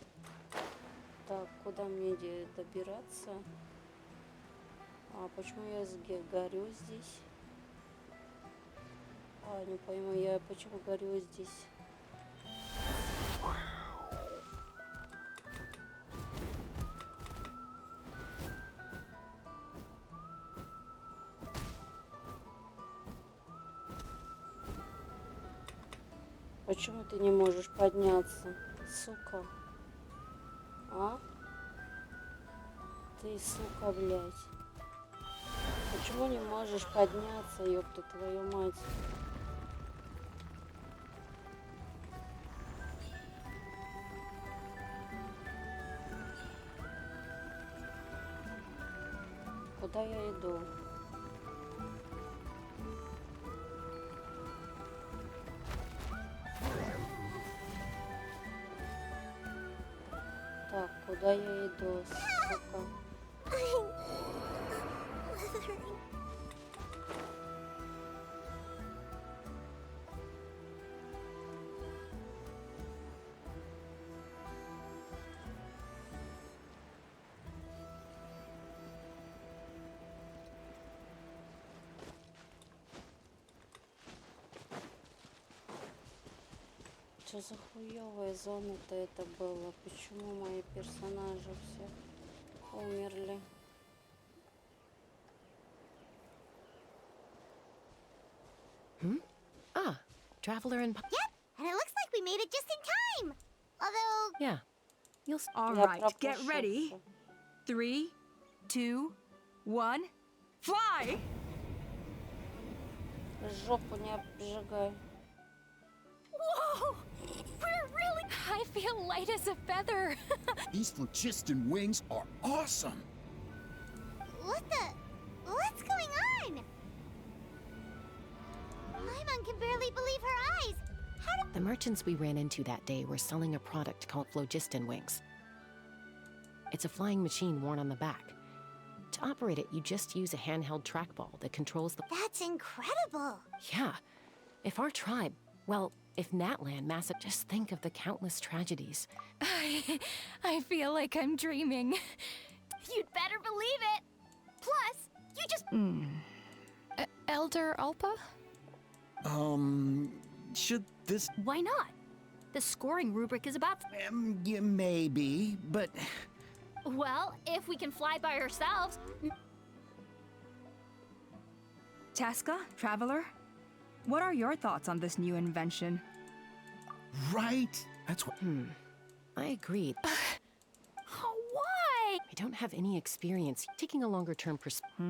Так, куда мне добираться? А почему я горю здесь? А, не пойму, я почему горю здесь? Почему ты не можешь подняться, сука? А? Ты, сука, блядь. Почему не можешь подняться, ёпта твою мать? Куда я иду? Так, куда я иду, сука? Что за хуёвая зона-то это было? Почему мои персонажи все умерли? Ah, traveler and... Yep, and it looks like we made it just in time. Although, Yeah. You'll... All Я right, get ready. пропустился. 3, 2, 1, fly! Жопу не обжигай. Whoa! We're really. I feel light as a feather. These phlogiston wings are awesome. what's going on? Paimon can barely believe her eyes. How did The merchants we ran into that day were selling a product called phlogiston wings. It's a flying machine worn on the back. To operate it, you just use a handheld trackball that controls the... That's incredible. Yeah. If our tribe, well, if Natlan massive, just think of the countless tragedies. I feel like I'm dreaming. You'd better believe it. Plus, you just. Elder Alpa? Should this... Why not? The scoring rubric is about. Yeah, maybe, but... Well, if we can fly by ourselves. Chaska, Traveler, what are your thoughts on this new invention? Right? That's what... I agreed. Why? I don't have any experience taking a longer-term perspective.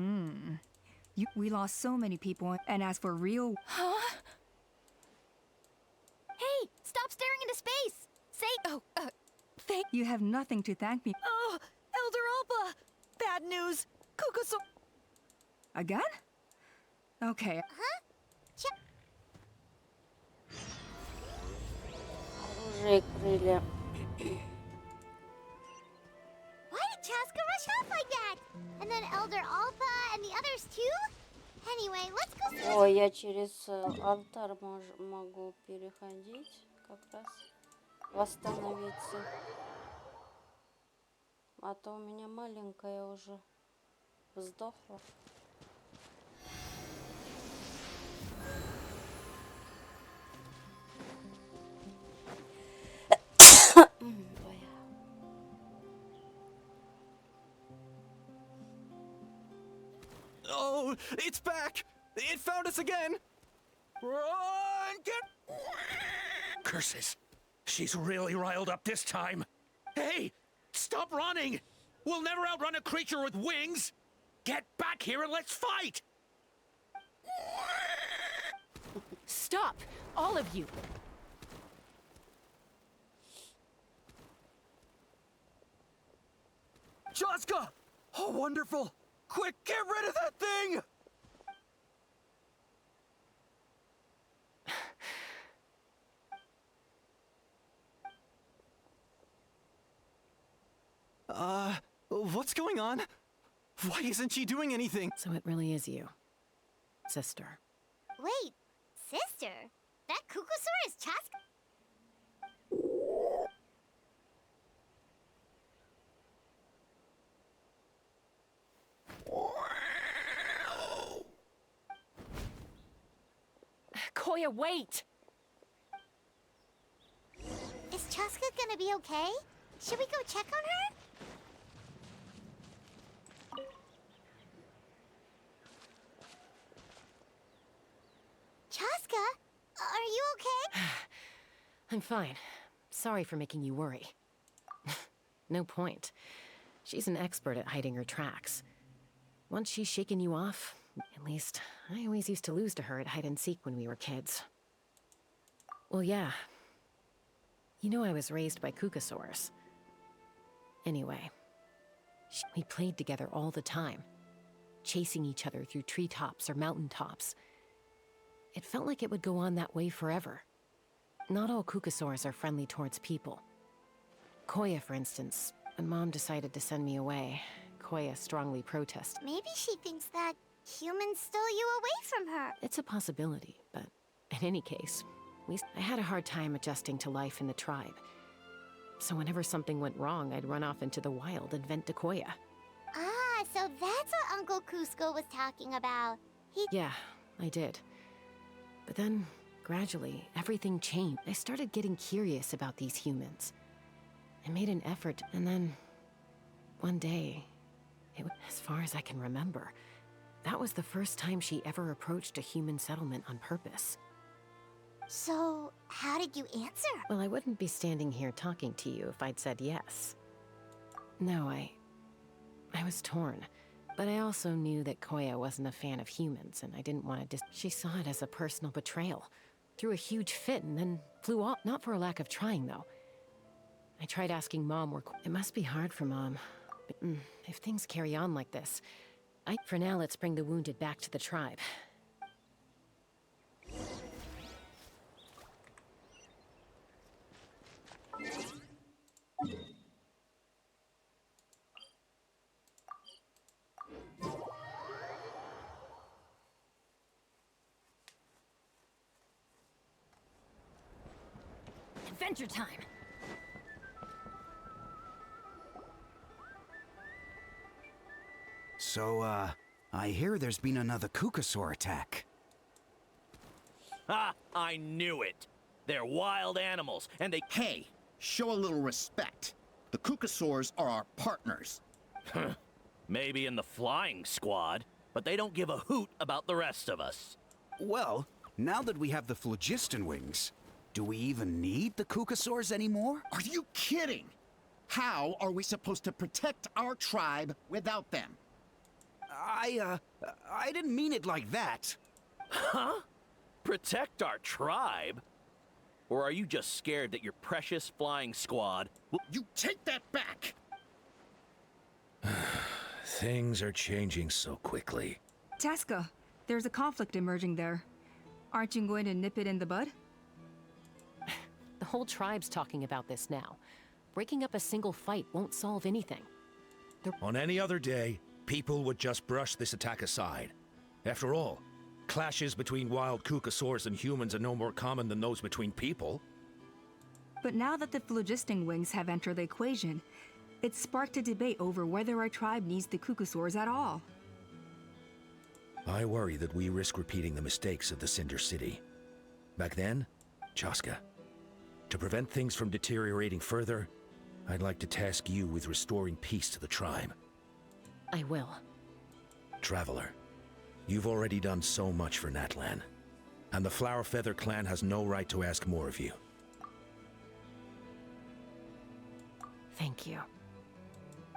We lost so many people, and as for real... Huh? Hey, stop staring into space. Say. Thank. You have nothing to thank me. Oh, Elder Alpa! Bad news. Kukuso. Again? Okay. Оружие крылья. Why did Chaska rush off like that? And then Elder Alpa and the others я через алтарь могу переходить, как раз восстановиться. А то у меня маленькая уже сдохла. Oh, it's back! It found us again! Run! Get... Curses! She's really riled up this time. Hey! Stop running! We'll never outrun a creature with wings! Get back here and let's fight! Stop! All of you! Chaska! Oh, wonderful! Quick, get rid of that thing! What's going on? Why isn't she doing anything? So it really is you, sister. Wait, sister? That Kukusaur is Chaska? Koya, wait! Is Chaska gonna be okay? Should we go check on her? Chaska, are you okay? I'm fine. Sorry for making you worry. No point. She's an expert at hiding her tracks. Once she's shaken you off, at least I always used to lose to her at hide-and-seek when we were kids. Well, yeah. You know I was raised by Kukasaurs. Anyway, we played together all the time, chasing each other through treetops or mountaintops. It felt like it would go on that way forever. Not all Kukasaurs are friendly towards people. Koya, for instance, when Mom decided to send me away, Koya strongly protested. Maybe she thinks that humans stole you away from her. It's a possibility, but in any case, I had a hard time adjusting to life in the tribe. So whenever something went wrong, I'd run off into the wild and vent to Koya. Ah, so that's what Uncle Cusco was talking about. Yeah, I did. But then, gradually, everything changed. I started getting curious about these humans. I made an effort, and then... one day, as far as I can remember, that was the first time she ever approached a human settlement on purpose. So, how did you answer? Well, I wouldn't be standing here talking to you if I'd said yes. No, I was torn. But I also knew that Koya wasn't a fan of humans, and I didn't want to She saw it as a personal betrayal. Threw a huge fit and then flew off. Not for a lack of trying, though. I tried asking Mom where... It must be hard for Mom. But, if things carry on like this... For now, let's bring the wounded back to the tribe. Adventure time! So, I hear there's been another Kukasaur attack. Ha! I knew it! They're wild animals, and they... Hey, show a little respect. The Kukasaurs are our partners. Maybe in the flying squad, but they don't give a hoot about the rest of us. Well, now that we have the phlogiston wings, do we even need the Kukasaurs anymore? Are you kidding? How are we supposed to protect our tribe without them? I didn't mean it like that. Huh? Protect our tribe? Or are you just scared that your precious flying squad will... You take that back! Things are changing so quickly. Chaska, there's a conflict emerging there. Aren't you going to nip it in the bud? The whole tribe's talking about this now. Breaking up a single fight won't solve anything. On any other day, people would just brush this attack aside. After all, Clashes between wild Kukasaurs and humans are no more common than those between people. But now that the phlogiston wings have entered the equation, it's sparked a debate over whether our tribe needs the Kukasaurs at all. I worry that we risk repeating the mistakes of the Cinder City. Back then, Chaska, to prevent things from deteriorating further, I'd like to task you with restoring peace to the tribe. I will. Traveler, you've already done so much for Natlan, and the Flower Feather clan has no right to ask more of you. Thank you.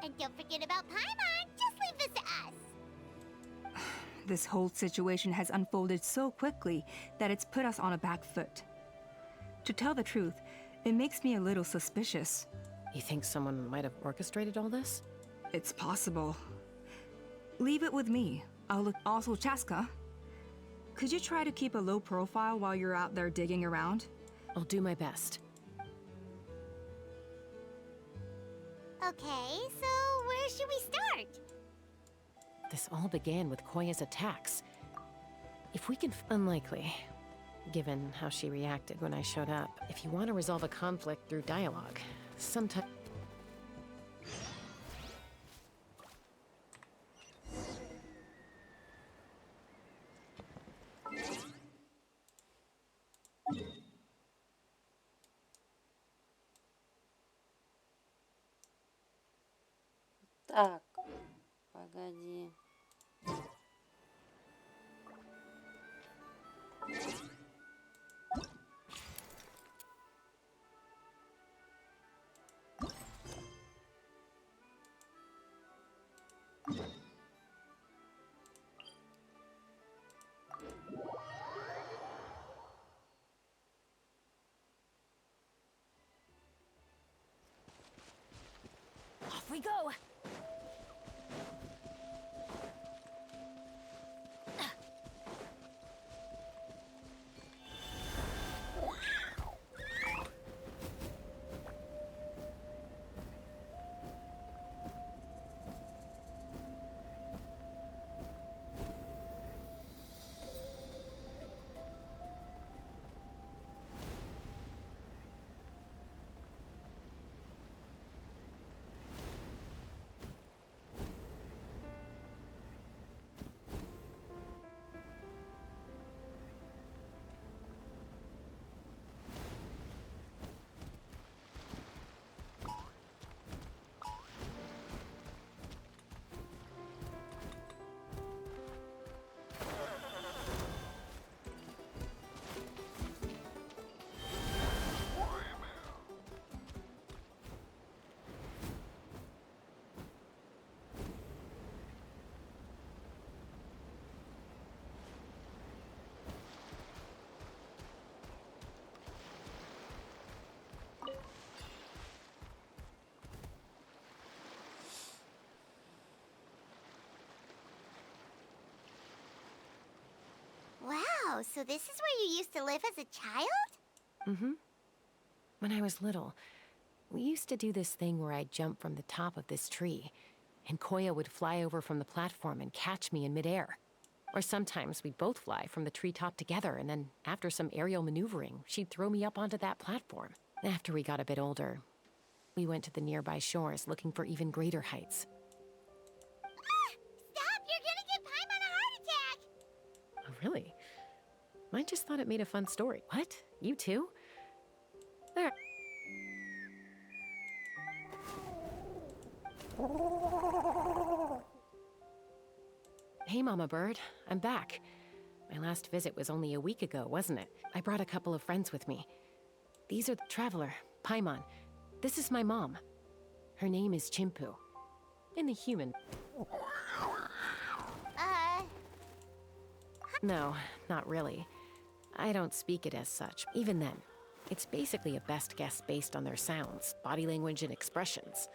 And don't forget about Paimon. Just leave this to us. This whole situation has unfolded so quickly that it's put us on a back foot. To tell the truth, it makes me a little suspicious. You think someone might have orchestrated all this? It's possible. Leave it with me. I'll look. Also, Chaska, could you try to keep a low profile while you're out there digging around? I'll do my best. Okay, so where should we start? This all began with Koya's attacks. If we can... Unlikely, given how she reacted when I showed up. If you want to resolve a conflict through dialogue, sometimes... Так, погоди. Off we go! Wow, so this is where you used to live as a child? Mm-hmm. When I was little, we used to do this thing where I'd jump from the top of this tree, and Koya would fly over from the platform and catch me in midair. Or sometimes we'd both fly from the treetop together, and then after some aerial maneuvering, she'd throw me up onto that platform. After we got a bit older, we went to the nearby shores looking for even greater heights. Stop! You're gonna give Paimon a heart attack! Oh, really? I just thought it made a fun story. What? You too? There. Hey, Mama Bird. I'm back. My last visit was only a week ago, wasn't it? I brought a couple of friends with me. These are the Traveler, Paimon. This is my mom. Her name is Chimpu. In the human... No, not really. I don't speak it as such. Even then, it's basically a best guess based on their sounds, body language, and expressions.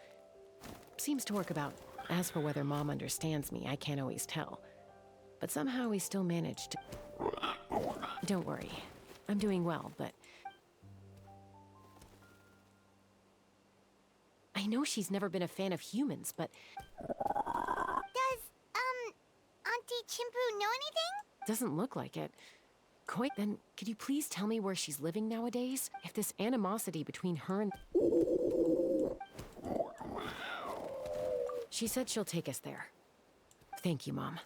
Seems to work about. As for whether Mom understands me, I can't always tell. But somehow we still manage to... Don't worry. I'm doing well, but... I know she's never been a fan of humans, but... Does, Auntie Chimpu know anything? Doesn't look like it. Then, could you please tell me where she's living nowadays? If this animosity between her and... She said she'll take us there. Thank you, Mom.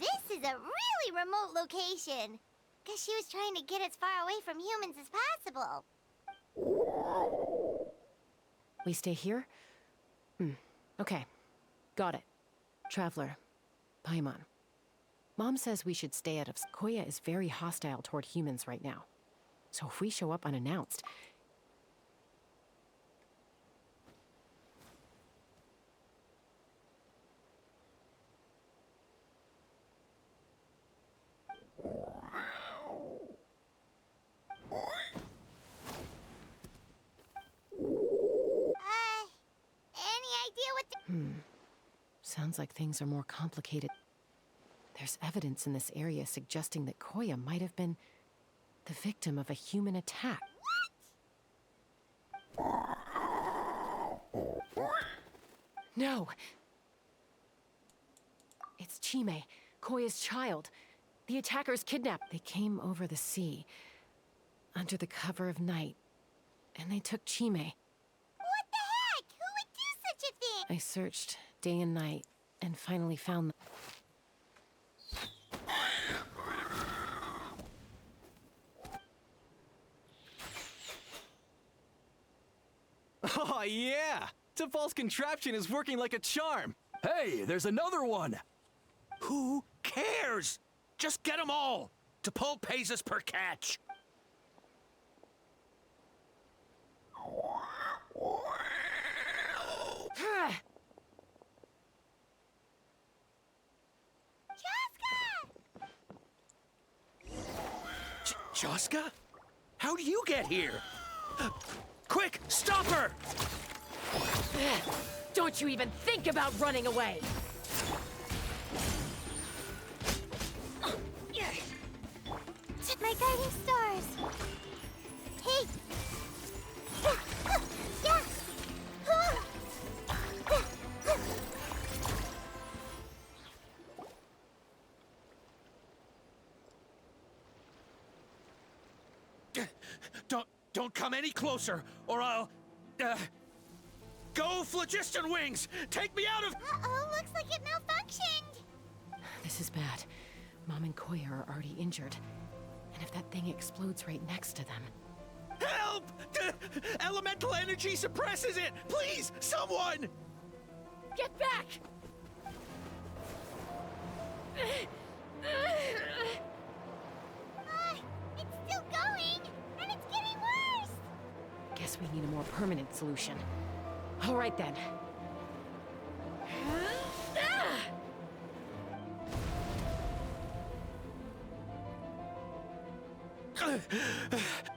This is a really remote location. Guess she was trying to get as far away from humans as possible. We stay here? Okay. Got it. Traveler. Paimon. Mom says we should stay out of... Koya is very hostile toward humans right now. So if we show up unannounced... Any idea what the... Sounds like things are more complicated. There's evidence in this area suggesting that Koya might have been the victim of a human attack. No! It's Chime, Koya's child. The attackers kidnapped. They came over the sea, under the cover of night, and they took Chime. What the heck? Who would do such a thing? I searched day and night, and finally found them. Oh, yeah! T'Pol's contraption is working like a charm! Hey, there's another one! Who cares? Just get them all! T'Pol pays us per catch! Joska? How do you get here? Quick, stop her! Don't you even think about running away! My guiding stars! Hey! Yeah! Don't come any closer, or I'll... Go, phlogiston wings! Take me out of... Uh-oh, looks like it malfunctioned. This is bad. Mom and Koya are already injured. And if that thing explodes right next to them... Help! Elemental energy suppresses it! Please, someone! Get back! It's still going, and it's getting worse. Guess we need a more permanent solution. All right then.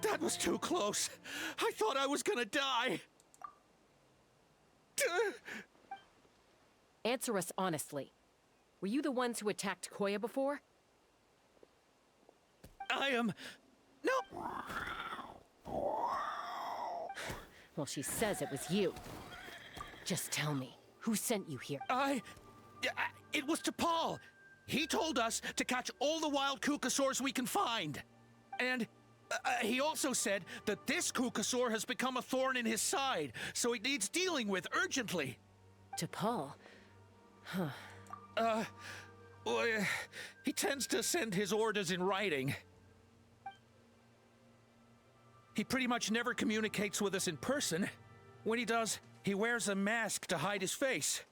That was too close. I thought I was gonna die. Answer us honestly. Were you the ones who attacked Koya before? I am... No! Well, she says it was you. Just tell me, who sent you here? It was to Paul. He told us to catch all the wild Kukasaurs we can find. And he also said that this Kukasaur has become a thorn in his side, so it needs dealing with urgently. To Paul? Huh. Well, he tends to send his orders in writing. He pretty much never communicates with us in person. When he does, he wears a mask to hide his face.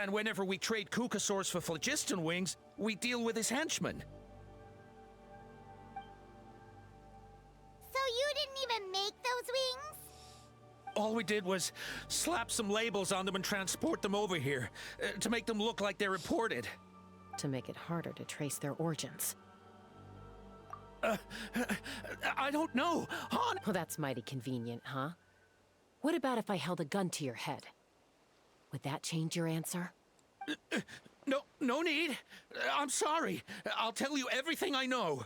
And whenever we trade Kukasaurs for phlogiston wings, we deal with his henchmen. So you didn't even make those wings? All we did was slap some labels on them and transport them over here, to make them look like they're imported. To make it harder to trace their origins. I don't know. Han... Well, that's mighty convenient, huh? What about if I held a gun to your head? Would that change your answer? No need. I'm sorry. I'll tell you everything I know.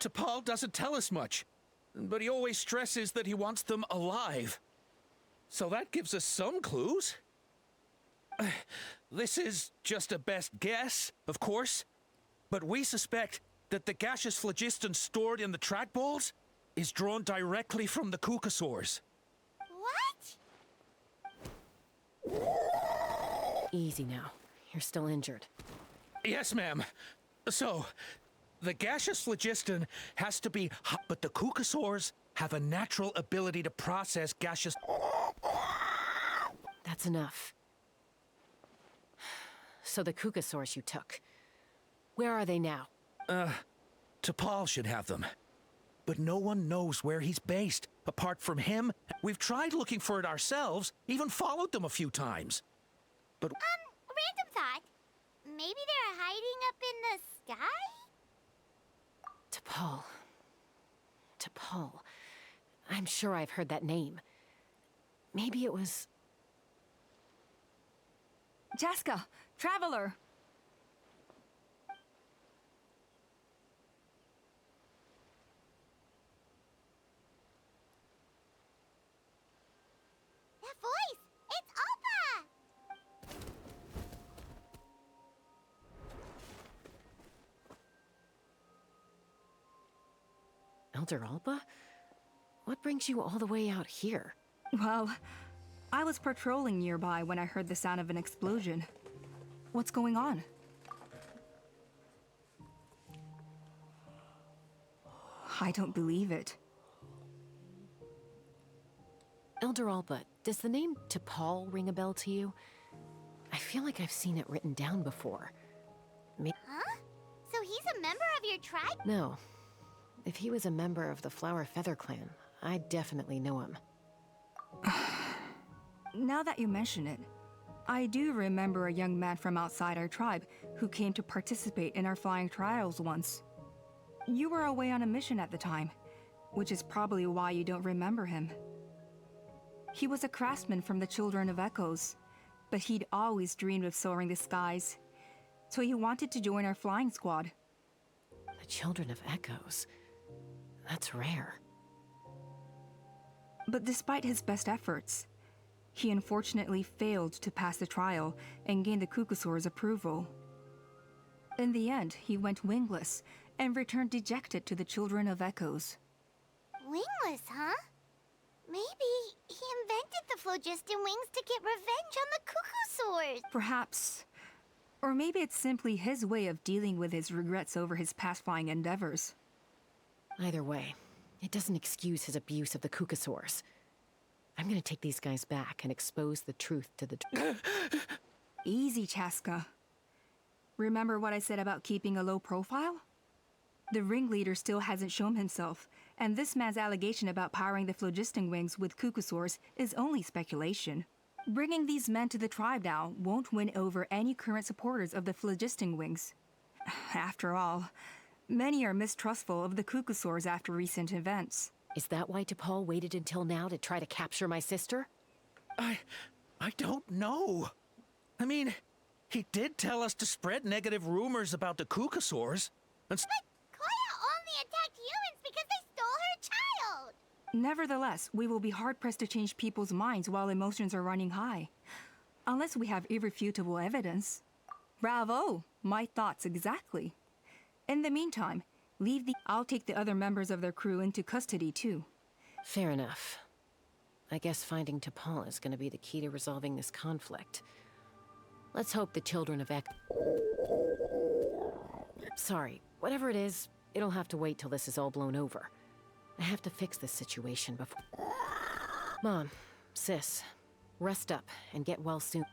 T'Pol doesn't tell us much, but he always stresses that he wants them alive. So that gives us some clues. This is just a best guess, of course, but we suspect that the gaseous phlogiston stored in the trackballs is drawn directly from the Kukasaurs. What? Easy now. You're still injured. Yes, ma'am. So, the gaseous phlogiston has to be hot, but the Kukasaurs have a natural ability to process gaseous... That's enough. So the Kukasaurs you took, where are they now? T'Pol should have them. But no one knows where he's based. Apart from him, we've tried looking for it ourselves, even followed them a few times. But... Random thought. Maybe they're hiding up in the sky? T'Pol. T'Pol. I'm sure I've heard that name. Maybe it was... Jaska, Traveler! That voice! It's Alpa! Elder Alba? What brings you all the way out here? Well, I was patrolling nearby when I heard the sound of an explosion. What's going on? I don't believe it. Elder Alba, does the name T'Pol ring a bell to you? I feel like I've seen it written down before. Huh? So he's a member of your tribe? No. If he was a member of the Flower Feather Clan, I'd definitely know him. Now that you mention it, I do remember a young man from outside our tribe who came to participate in our flying trials once. You were away on a mission at the time, which is probably why you don't remember him. He was a craftsman from the Children of Echoes, but he'd always dreamed of soaring the skies, so he wanted to join our flying squad. The Children of Echoes? That's rare. But despite his best efforts, he unfortunately failed to pass the trial and gain the Kukasaur's approval. In the end, he went wingless and returned dejected to the children of Echoes. Wingless, huh? Maybe he invented the phlogiston wings to get revenge on the cuckoo sores. Perhaps. Or maybe it's simply his way of dealing with his regrets over his past flying endeavors. Either way, it doesn't excuse his abuse of the Kukasaurs. I'm gonna take these guys back and expose the truth to the... Easy, Chaska. Remember what I said about keeping a low profile? The ringleader still hasn't shown himself, and this man's allegation about powering the phlogiston wings with Kukasaurs is only speculation. Bringing these men to the tribe now won't win over any current supporters of the phlogiston wings. After all, many are mistrustful of the Kukasaurs after recent events. Is that why T'Pol waited until now to try to capture my sister? I don't know. I mean, he did tell us to spread negative rumors about the Kukasaurs. But Koya only attacked humans because they stole her child! Nevertheless, we will be hard-pressed to change people's minds while emotions are running high. Unless we have irrefutable evidence. Bravo! My thoughts exactly. In the meantime, I'll take the other members of their crew into custody too. Fair enough. I guess finding T'Pol is gonna be the key to resolving this conflict. Let's hope the children of Sorry, whatever it is, it'll have to wait till this is all blown over. I have to fix this situation before... Mom, sis, rest up and get well soon.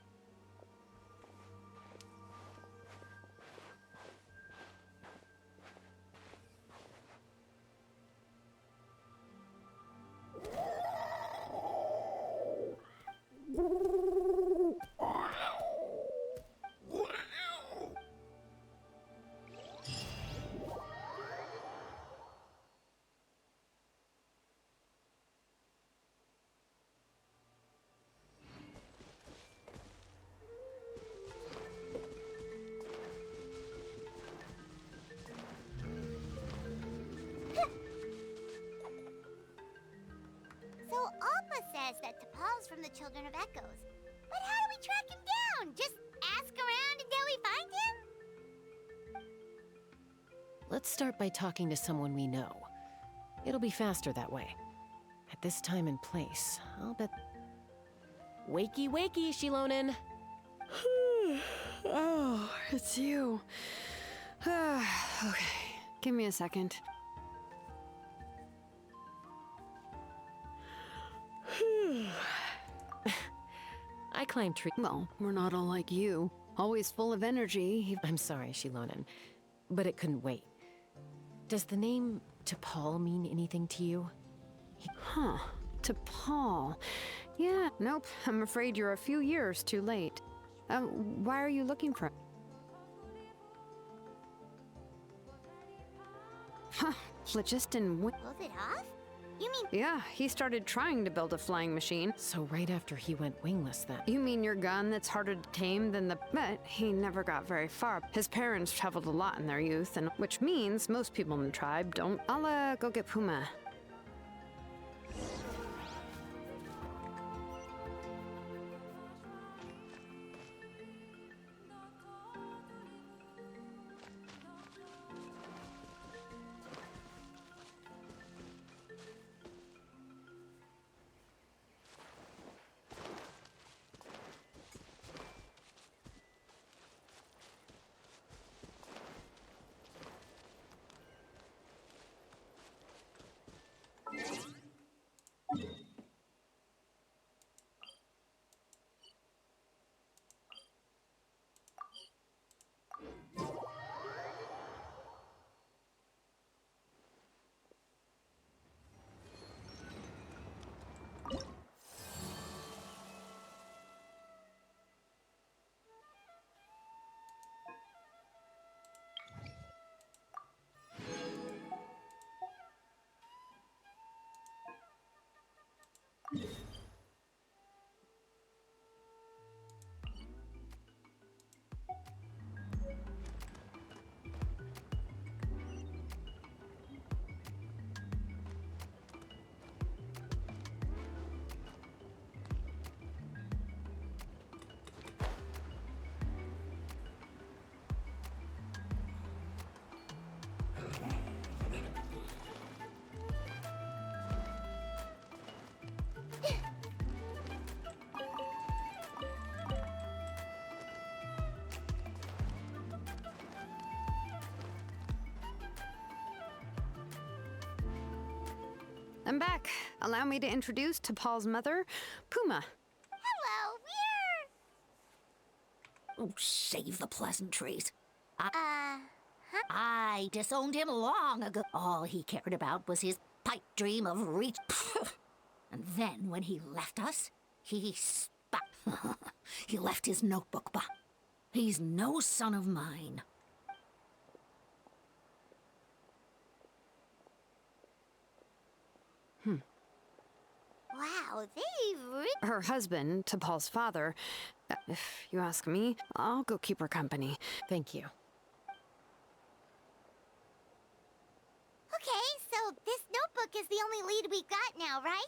So Alpa says that T'Pol's from the Children of Echoes. But how do we track him down? Just ask around until we find him? Let's start by talking to someone we know. It'll be faster that way. At this time and place, I'll bet... Wakey, wakey, Shilonen! Oh, it's you. Okay, give me a second. I climb trees. Well, we're not all like you. Always full of energy. I'm sorry, Shilonen, but it couldn't wait. Does the name T'Pol mean anything to you? Huh. T'Pol. Yeah, nope. I'm afraid you're a few years too late. Why are you looking for... Huh. Phlogiston... Pulled it off? You mean... Yeah, he started trying to build a flying machine. So right after he went wingless then? You mean your gun that's harder to tame than the... But he never got very far. His parents traveled a lot in their youth, and which means most people in the tribe don't... I'll, go get Puma. I'm back. Allow me to introduce to Paul's mother, Puma. Hello, we're... Oh, save the pleasantries. Huh? I disowned him long ago. All he cared about was his pipe dream of reach. And then when he left us, he he left his notebook behind. He's no son of mine. Wow, they've Her husband, to Paul's father. If you ask me, I'll go keep her company. Thank you. Okay, so this notebook is the only lead we've got now, right?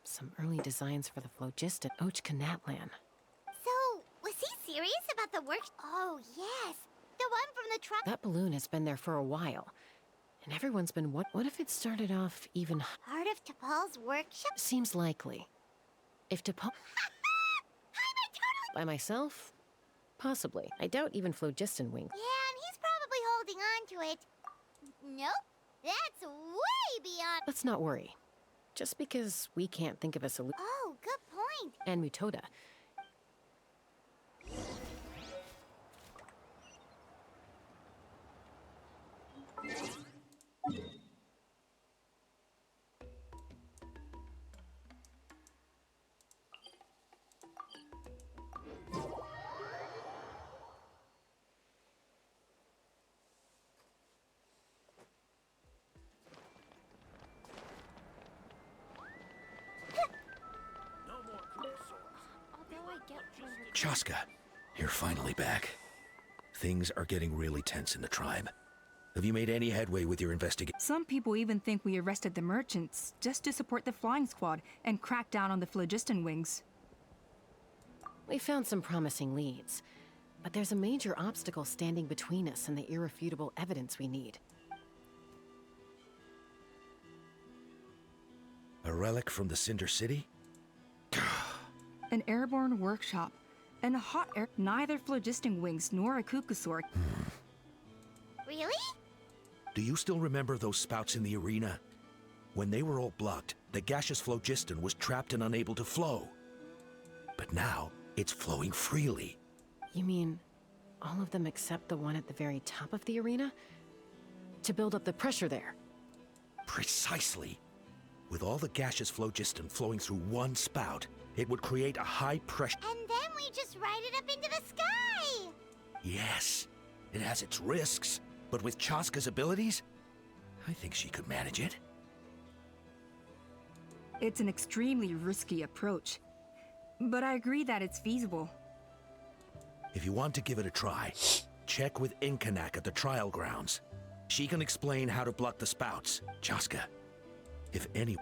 Some early designs for the phlogiston Ochkanatlan. So, was he serious about the work? Oh, yes. The one from the truck. That balloon has been there for a while. And everyone's been what if it started off even Part of T'Pol's workshop? seems likely. If T'Pol by myself? Possibly. I doubt even phlogiston wings. Yeah, and he's probably holding on to it. Nope. That's way beyond... Let's not worry. Just because we can't think of a solution. Oh, good point. And Mutoda. Chaska, you're finally back. Things are getting really tense in the tribe. Have you made any headway with your investigation? Some people even think we arrested the merchants just to support the flying squad and crack down on the phlogiston wings. We found some promising leads, but there's a major obstacle standing between us and the irrefutable evidence we need. A relic from the Cinder City? An airborne workshop and a hot air. Neither phlogiston wings nor a cuckoosaur. Really? Do you still remember those spouts in the arena? When they were all blocked, the gaseous phlogiston was trapped and unable to flow. But now, it's flowing freely. You mean all of them except the one at the very top of the arena? To build up the pressure there? Precisely. With all the gaseous phlogiston flowing through one spout, it would create a high pressure. And then we just ride it up into the sky! Yes, it has its risks, but with Chaska's abilities, I think she could manage it. It's an extremely risky approach, but I agree that it's feasible. If you want to give it a try, check with Inkanak at the trial grounds. She can explain how to block the spouts. Chaska, if any...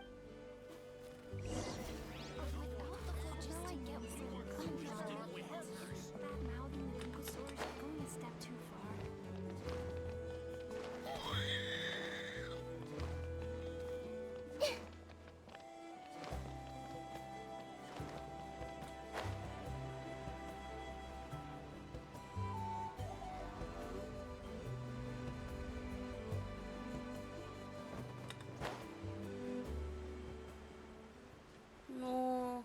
Ну,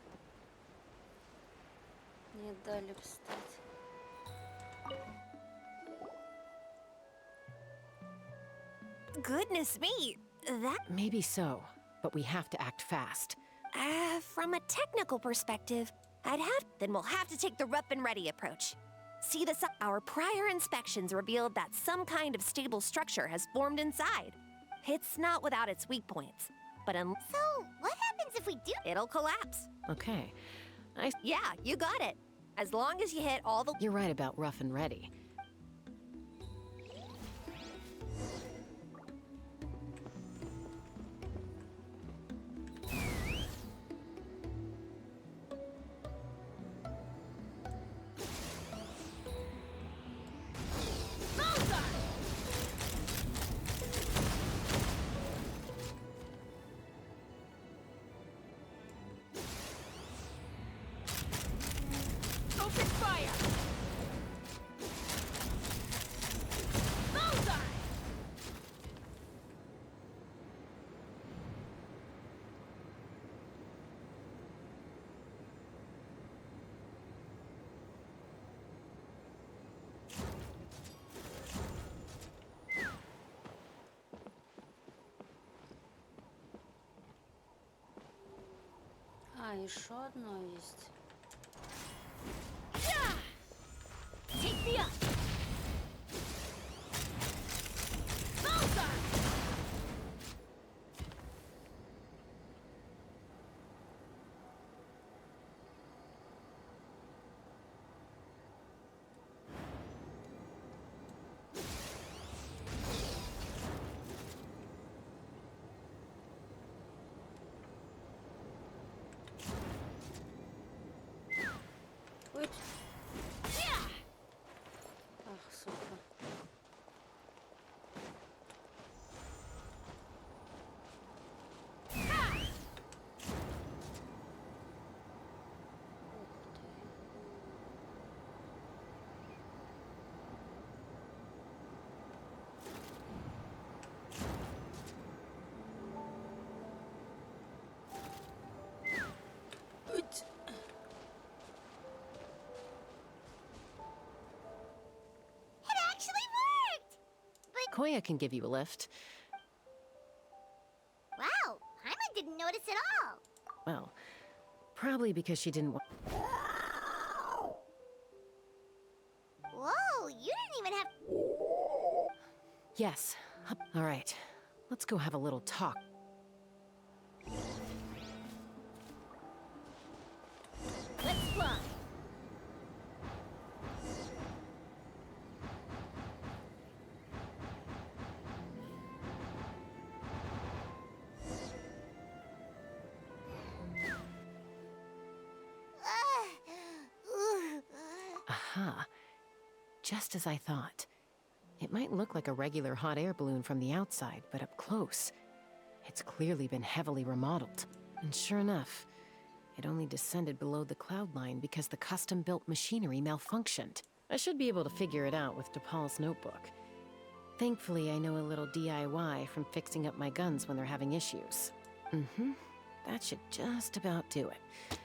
не дали встать. Goodness me, that... Maybe so, but we have to act fast. From a technical perspective, then we'll have to take the rough and ready approach. See this? Our prior inspections revealed that some kind of stable structure has formed inside. It's not without its weak points, but So, what happens if we do? it'll collapse. Okay. Yeah, you got it. As long as you hit all the... You're right about rough and ready. Open fire! еще одно есть. Take me up. Bullseye. Уть. Ах, сука. Уть. It actually worked! But, Koya can give you a lift. wow, Paimon didn't notice at all. Well, probably because she didn't want. Whoa, you didn't even have... Yes. All right. Let's go have a little talk. Let's fly. Aha. Just as I thought. It might look like a regular hot air balloon from the outside, but up close, it's clearly been heavily remodeled. And sure enough, it only descended below the cloud line because the custom-built machinery malfunctioned. I should be able to figure it out with DePaul's notebook. Thankfully, I know a little DIY from fixing up my guns when they're having issues. That should just about do it.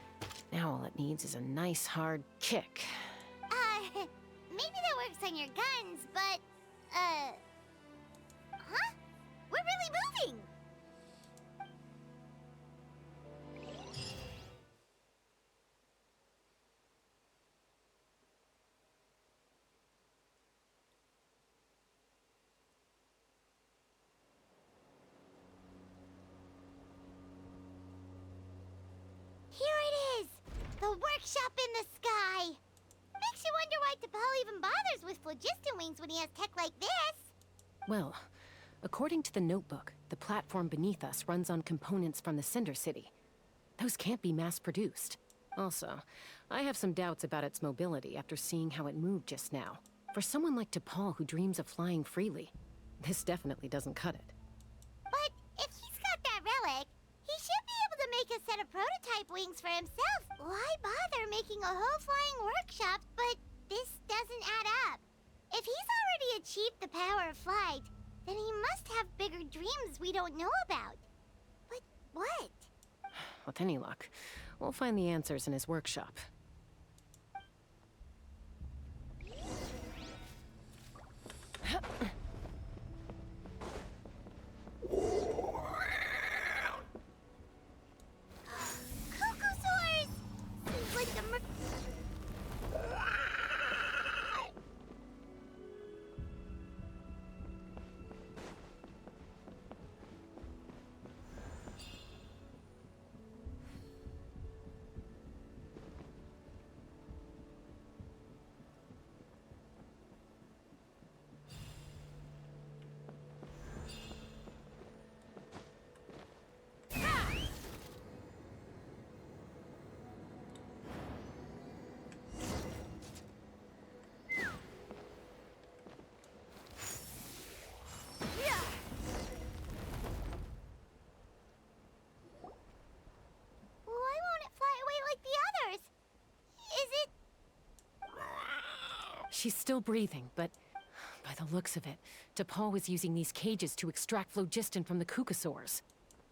Now all it needs is a nice hard kick. Maybe that works on your guns, but, huh? We're really moving! Here it is! The workshop in the sky! Makes you wonder why DePaul even bothers with phlogiston wings when he has tech like this! Well, according to the notebook, the platform beneath us runs on components from the Cinder City. Those can't be mass-produced. Also, I have some doubts about its mobility after seeing how it moved just now. For someone like DePaul who dreams of flying freely, this definitely doesn't cut it. But if he's got that relic, he should be able to make a set of prototype wings for himself. Why bother making a whole flying workshop, but this doesn't add up? If he's already achieved the power of flight, then he must have bigger dreams we don't know about. But what? With any luck, we'll find the answers in his workshop. Cuckoosaurs! Seems like the Why won't it fly away like the others? Is it... She's still breathing, but by the looks of it, DePaul was using these cages to extract phlogiston from the cucosaurs.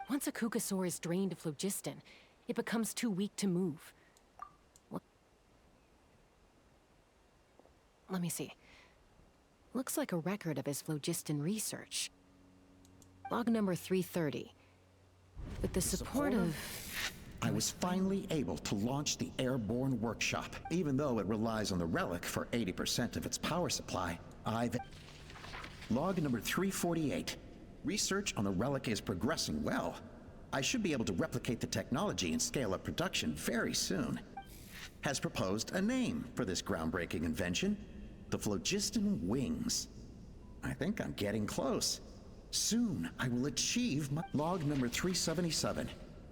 Once a cucosaur is drained of phlogiston, it becomes too weak to move. Let me see. Looks like a record of his phlogiston research. Log number 330. With the support of... I was finally able to launch the airborne workshop. Even though it relies on the relic for 80% of its power supply, I've... Log number 348. Research on the relic is progressing well. I should be able to replicate the technology and scale up production very soon. Has proposed a name for this groundbreaking invention, the phlogiston wings. I think I'm getting close. Soon I will achieve my... Log number 377.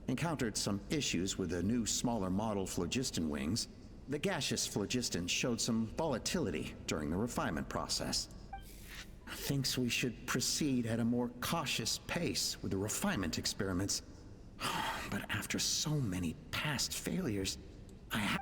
Encountered some issues with the new smaller model phlogiston wings. The gaseous phlogiston showed some volatility during the refinement process. Thinks we should proceed at a more cautious pace with the refinement experiments. But after so many past failures,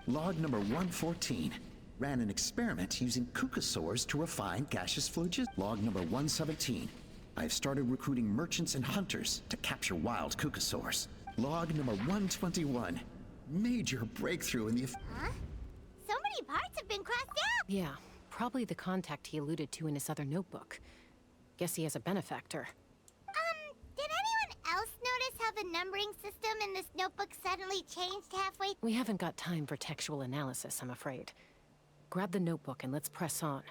Log number 114. Ran an experiment using cucosaurs to refine gaseous phlogiston. Log number 117. I've started recruiting merchants and hunters to capture wild cucosaurs. Log number 121. Major breakthrough in the... Huh? So many parts have been crossed out! Yeah, probably the contact he alluded to in his other notebook. Guess he has a benefactor. Did anyone else notice how the numbering system in this notebook suddenly changed halfway? We haven't got time for textual analysis, I'm afraid. Grab the notebook and let's press on.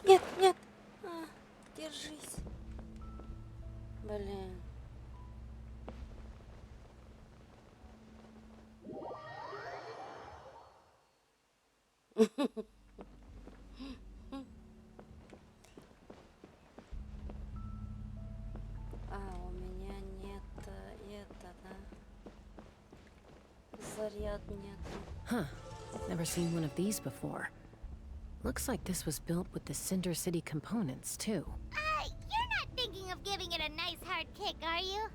Нет, нет. Держись. Блин. У меня нет это, да? Заряд нет. Huh. Never seen one of these before. Looks like this was built with the Cinder City components, too. You're not thinking of giving it a nice hard kick, are you?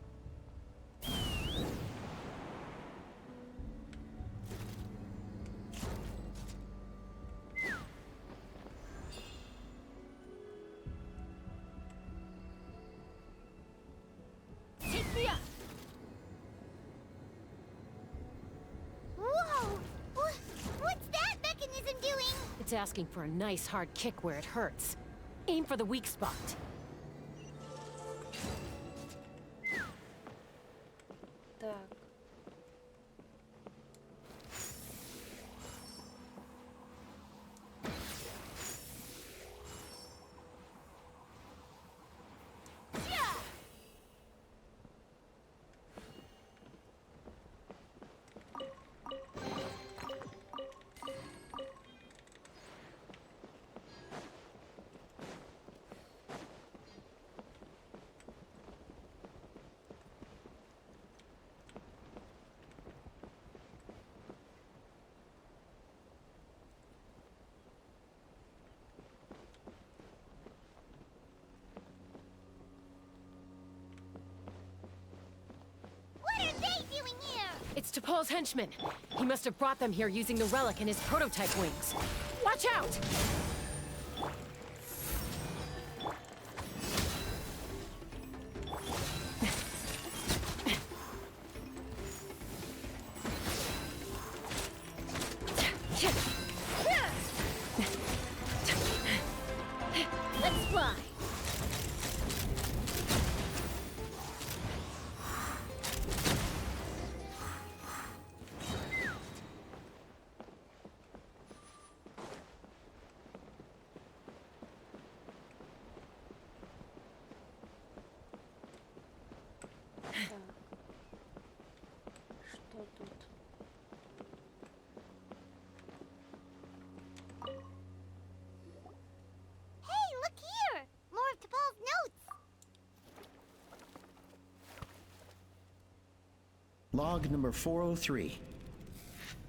Whoa! What's that mechanism doing? It's asking for a nice hard kick where it hurts. Aim for the weak spot. Так. What are they doing here? It's T'Pol's henchmen. He must have brought them here using the relic in his prototype wings. Watch out! Let's fly! Log number 403.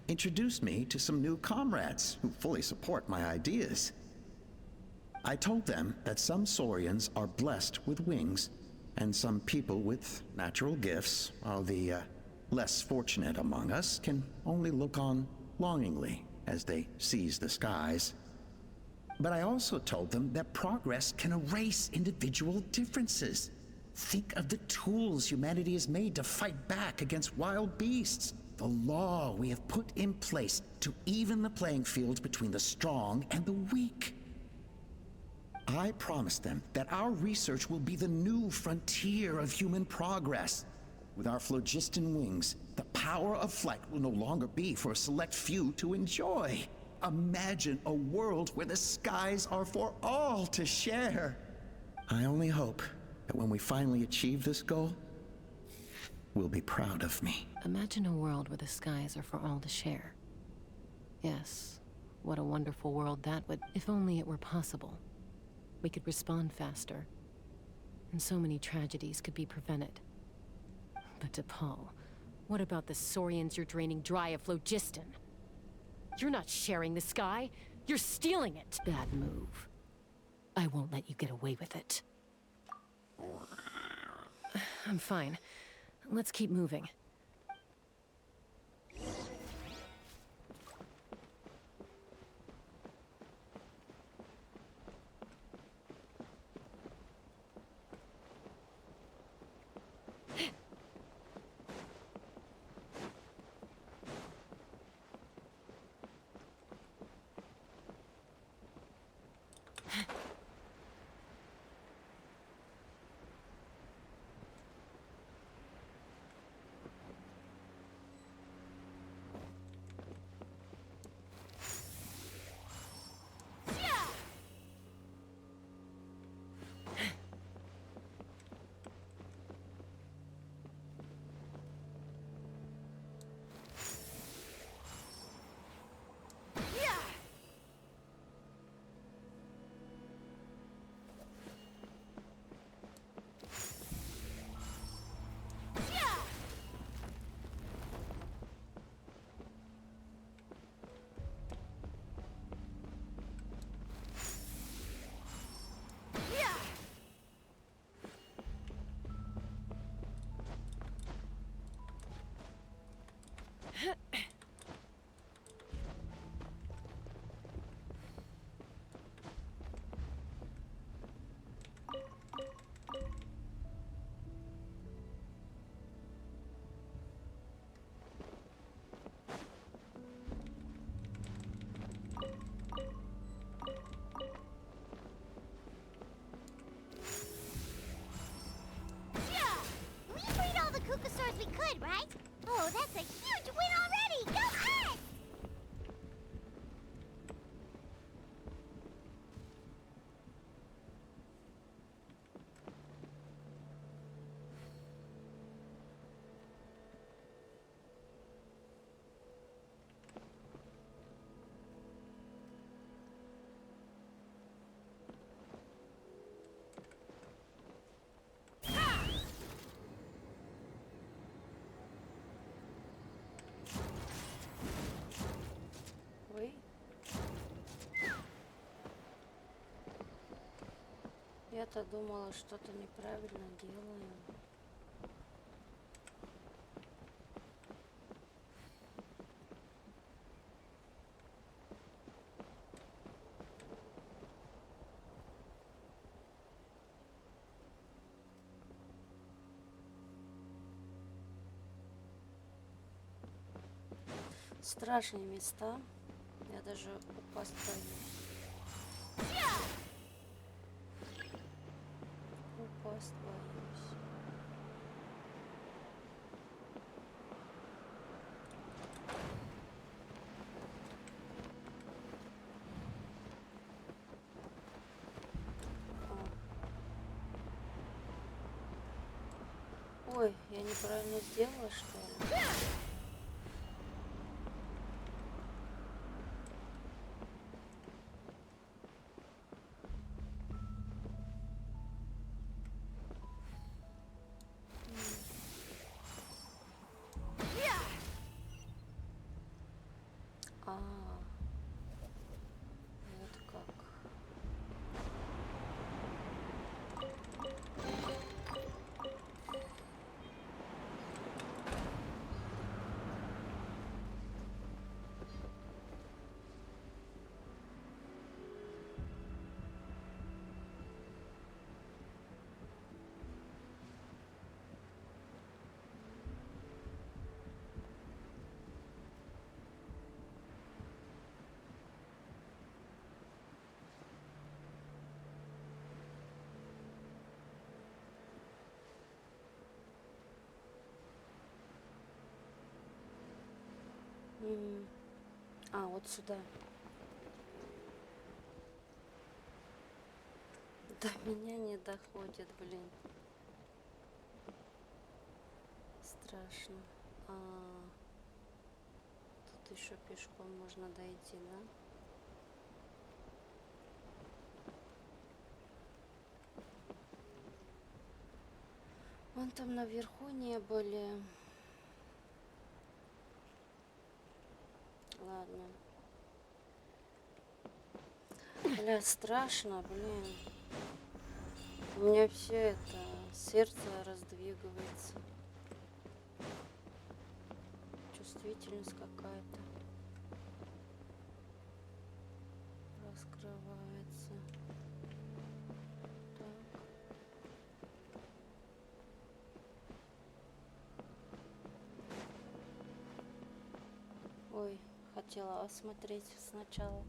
Introduced me to some new comrades who fully support my ideas. I told them that some saurians are blessed with wings, and some people with natural gifts, while the less fortunate among us can only look on longingly as they seize the skies. But I also told them that progress can erase individual differences. Think of the tools humanity has made to fight back against wild beasts. The law we have put in place to even the playing field between the strong and the weak. I promised them that our research will be the new frontier of human progress. With our phlogiston wings, the power of flight will no longer be for a select few to enjoy. Imagine a world where the skies are for all to share. I only hope that when we finally achieve this goal, will be proud of me. Imagine a world where the skies are for all to share. Yes, what a wonderful world that would... If only it were possible. We could respond faster, and so many tragedies could be prevented. But to Paul, what about the saurians you're draining dry of phlogiston? You're not sharing the sky, you're stealing it! Bad move. I won't let you get away with it. I'm fine. Let's keep moving. We could, right? Oh, that's a huge win already! Go us! Ой. Я-то думала, что-то неправильно делаю. Страшные места. Я даже упасть боюсь. Упасть боюсь. Ой, я неправильно сделала, что ли? А, вот сюда. До меня не доходит, блин. Страшно. Тут еще пешком можно дойти, да? Вон там наверху не были. Ладно. Бля, страшно, блин. У меня все это, сердце раздвигывается. Чувствительность какая-то раскрывается. Так. Ой, хотела осмотреть сначала.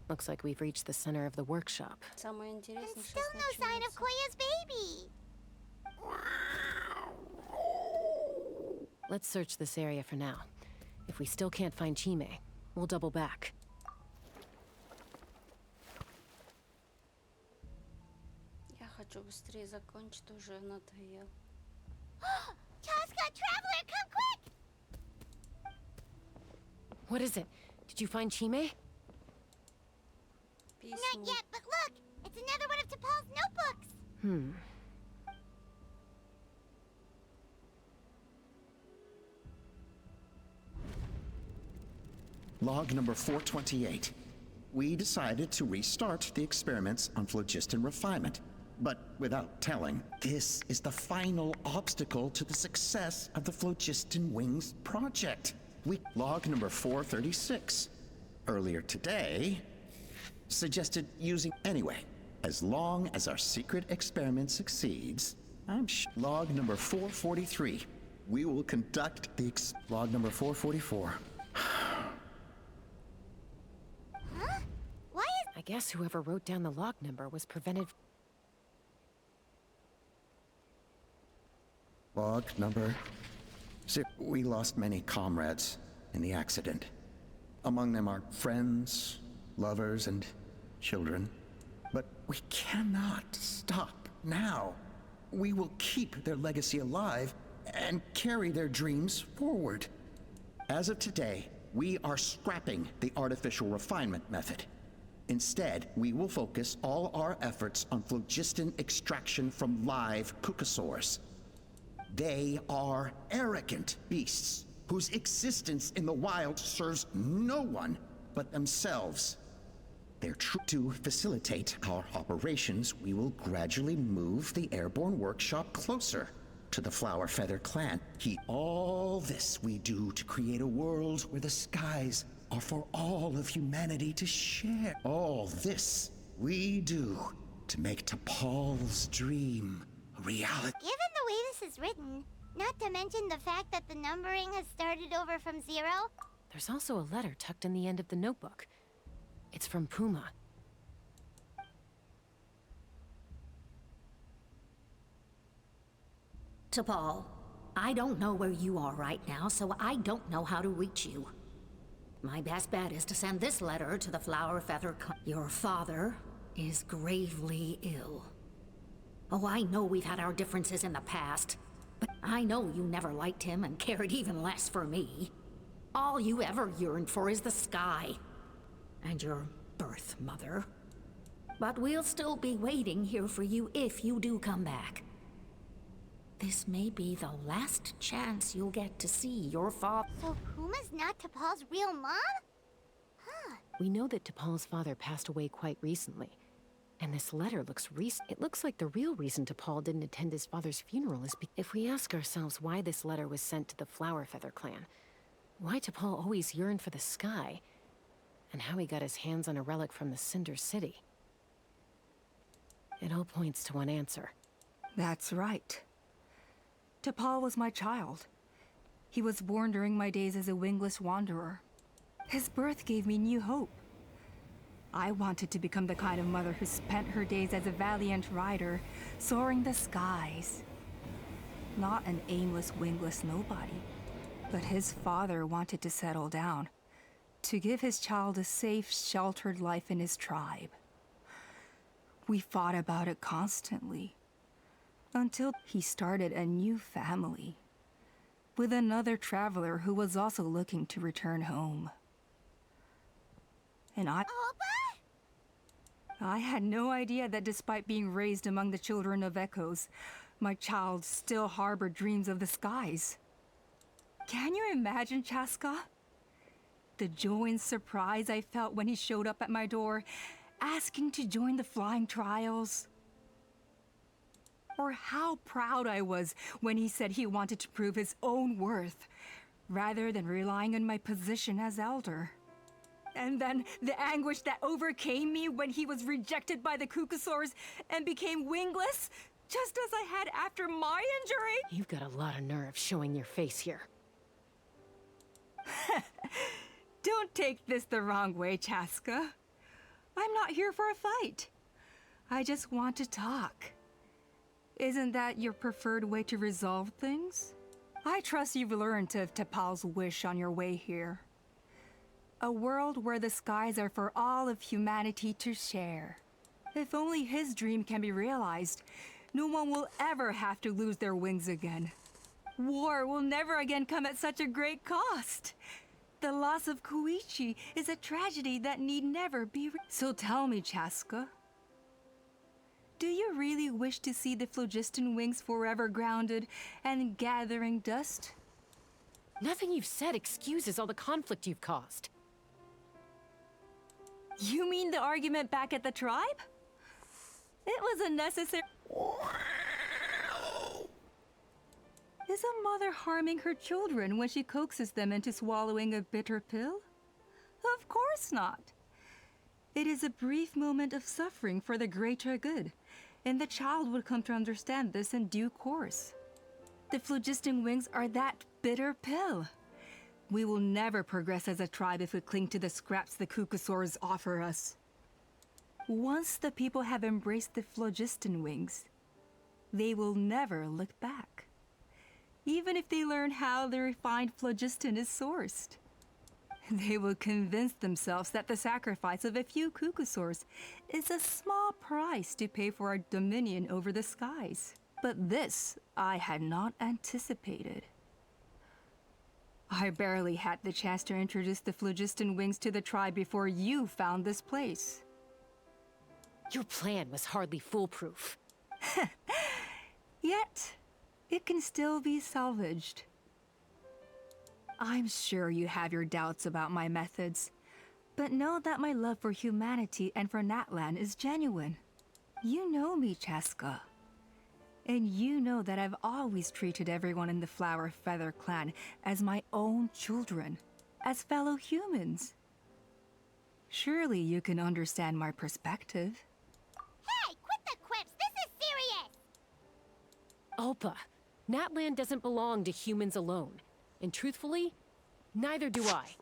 Looks like we've reached the center of the workshop. Самое интересное, And что still no sign of Koya's baby. Let's search this area for now. If we still can't find Chime, we'll double back. Я хочу быстрее закончить, уже надоел. Chaska, Traveler, come quick! What is it? Did you find Chime? Not yet, but look! It's another one of T'Pol's notebooks! Log number 428. We decided to restart the experiments on phlogiston refinement, but without telling, this is the final obstacle to the success of the Phlogiston Wings project. Log number 436. Earlier today, suggested using anyway, as long as our secret experiment succeeds. Log number 443. We will conduct the log number 444. I guess whoever wrote down the log number was prevented. Log number. We lost many comrades in the accident. Among them are friends, lovers, and children. But we cannot stop now. We will keep their legacy alive and carry their dreams forward. As of today, we are scrapping the artificial refinement method. Instead, we will focus all our efforts on phlogiston extraction from live kukasaurs. They are arrogant beasts whose existence in the wild serves no one but themselves. To facilitate our operations, we will gradually move the airborne workshop closer to the Flower Feather clan. All this we do to create a world where the skies are for all of humanity to share. All this we do to make T'Pol's dream a reality. Given the way this is written, not to mention the fact that the numbering has started over from 0. There's also a letter tucked in the end of the notebook. It's from Puma. T'Pol, I don't know where you are right now, so I don't know how to reach you. My best bet is to send this letter to the Flower Feather Clan. Your father is gravely ill. Oh, I know we've had our differences in the past, but I know you never liked him and cared even less for me. All you ever yearned for is the sky. And your birth mother. But we'll still be waiting here for you if you do come back. This may be the last chance you'll get to see your father. So Puma's not T'Pol's real mom? Huh. We know that T'Pol's father passed away quite recently. And this letter looks it looks like the real reason T'Pol didn't attend his father's funeral is if we ask ourselves why this letter was sent to the Flower Feather clan, why T'Pol always yearned for the sky, and how he got his hands on a relic from the Cinder City. It all points to one answer. That's right. T'Pol was my child. He was born during my days as a wingless wanderer. His birth gave me new hope. I wanted to become the kind of mother who spent her days as a valiant rider, soaring the skies. not an aimless, wingless nobody. But his father wanted to settle down, to give his child a safe, sheltered life in his tribe. We fought about it constantly, until he started a new family, with another traveler who was also looking to return home. And I had no idea that despite being raised among the children of echoes, my child still harbored dreams of the skies. Can you imagine, Chaska? The joy and surprise I felt when he showed up at my door, asking to join the flying trials. Or how proud I was when he said he wanted to prove his own worth, rather than relying on my position as elder. And then the anguish that overcame me when he was rejected by the Kukusaurs and became wingless, just as I had after my injury. You've got a lot of nerve showing your face here. Don't take this the wrong way, Chaska. I'm not here for a fight. I just want to talk. Isn't that your preferred way to resolve things? I trust you've learned of T'Pol's wish on your way here. A world where the skies are for all of humanity to share. If only his dream can be realized, no one will ever have to lose their wings again. War will never again come at such a great cost. The loss of Koichi is a tragedy that need never be. So tell me, Chaska, do you really wish to see the phlogiston wings forever grounded and gathering dust? Nothing you've said excuses all the conflict you've caused. You mean the argument back at the tribe? It was unnecessary. Is a mother harming her children when she coaxes them into swallowing a bitter pill? Of course not. It is a brief moment of suffering for the greater good, and the child would come to understand this in due course. The phlogiston wings are that bitter pill. We will never progress as a tribe if we cling to the scraps the Kukusaurs offer us. Once the people have embraced the phlogiston wings, they will never look back. Even if they learn how the refined phlogiston is sourced. They will convince themselves that the sacrifice of a few Kukusaurs is a small price to pay for our dominion over the skies. But this I had not anticipated. I barely had the chance to introduce the phlogiston wings to the tribe before you found this place. Your plan was hardly foolproof. Yet, it can still be salvaged. I'm sure you have your doubts about my methods, but know that my love for humanity and for Natlan is genuine. You know me, Chaska. And you know that I've always treated everyone in the Flower Feather clan as my own children, as fellow humans. Surely you can understand my perspective. Hey, quit the quips! This is serious! Alpa, Natlan doesn't belong to humans alone. And truthfully, neither do I.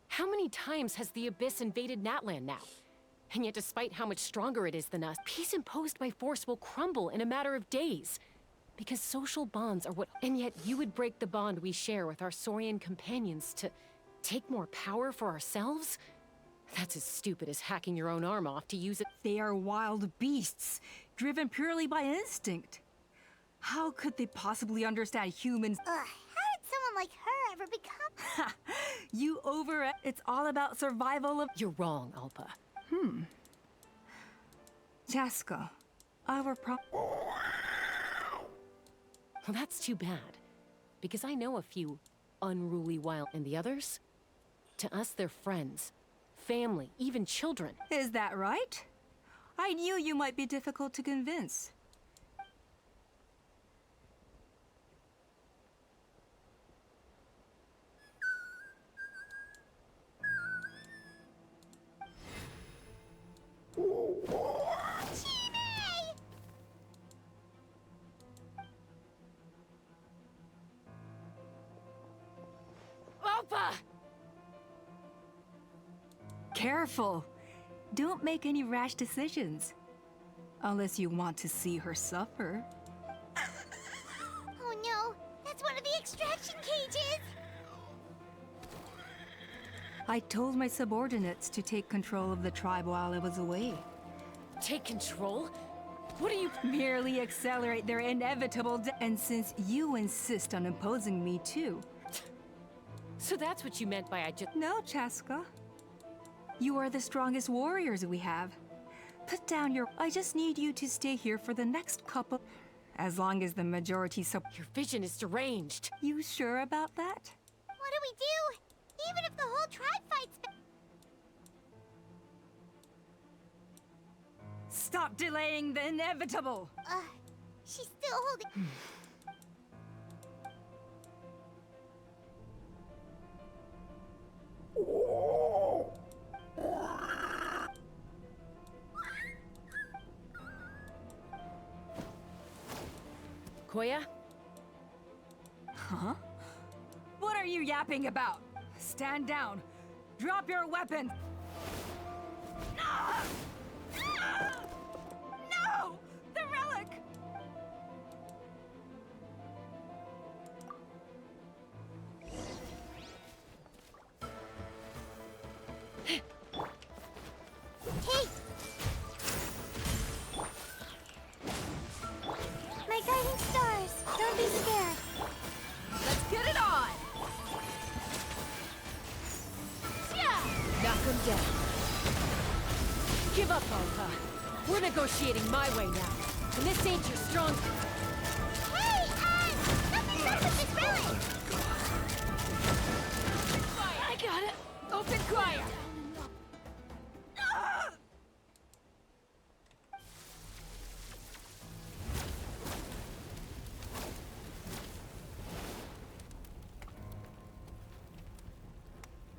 How many times has the Abyss invaded Natlan now? And yet despite how much stronger it is than us, peace imposed by force will crumble in a matter of days. Because social bonds are what— And yet you would break the bond we share with our Saurian companions to take more power for ourselves? That's as stupid as hacking your own arm off to use it. They are wild beasts, driven purely by instinct. How could they possibly understand humans? Ugh, how did someone like her ever become— You It's all about survival of— You're wrong, Alpa. Chaska, our Well, that's too bad. Because I know a few unruly wild— And the others? To us, they're friends, family, even children. Is that right? I knew you might be difficult to convince. Alpa! Careful! Don't make any rash decisions. Unless you want to see her suffer. Oh no, that's one of the extraction cages! I told my subordinates to take control of the tribe while I was away. Take control? What do you... Merely accelerate their inevitable and since you insist on imposing me too. So that's what you meant by I just... No, Chaska. You are the strongest warriors we have. Put down your... I just need you to stay here for the next couple... As long as the majority Your vision is deranged. You sure about that? What do we do? Even if the whole tribe fights back... Stop delaying the inevitable! She's still holding... Koya? Huh? What are you yapping about? Stand down. Drop your weapon. No! The relic! Hey! My guiding stars! Don't be scared. Let's get it on! Knock him down. Give up, Alpha. We're negotiating my way now. And this ain't your strong... Hey, something's up with this relic! I got it! Open fire!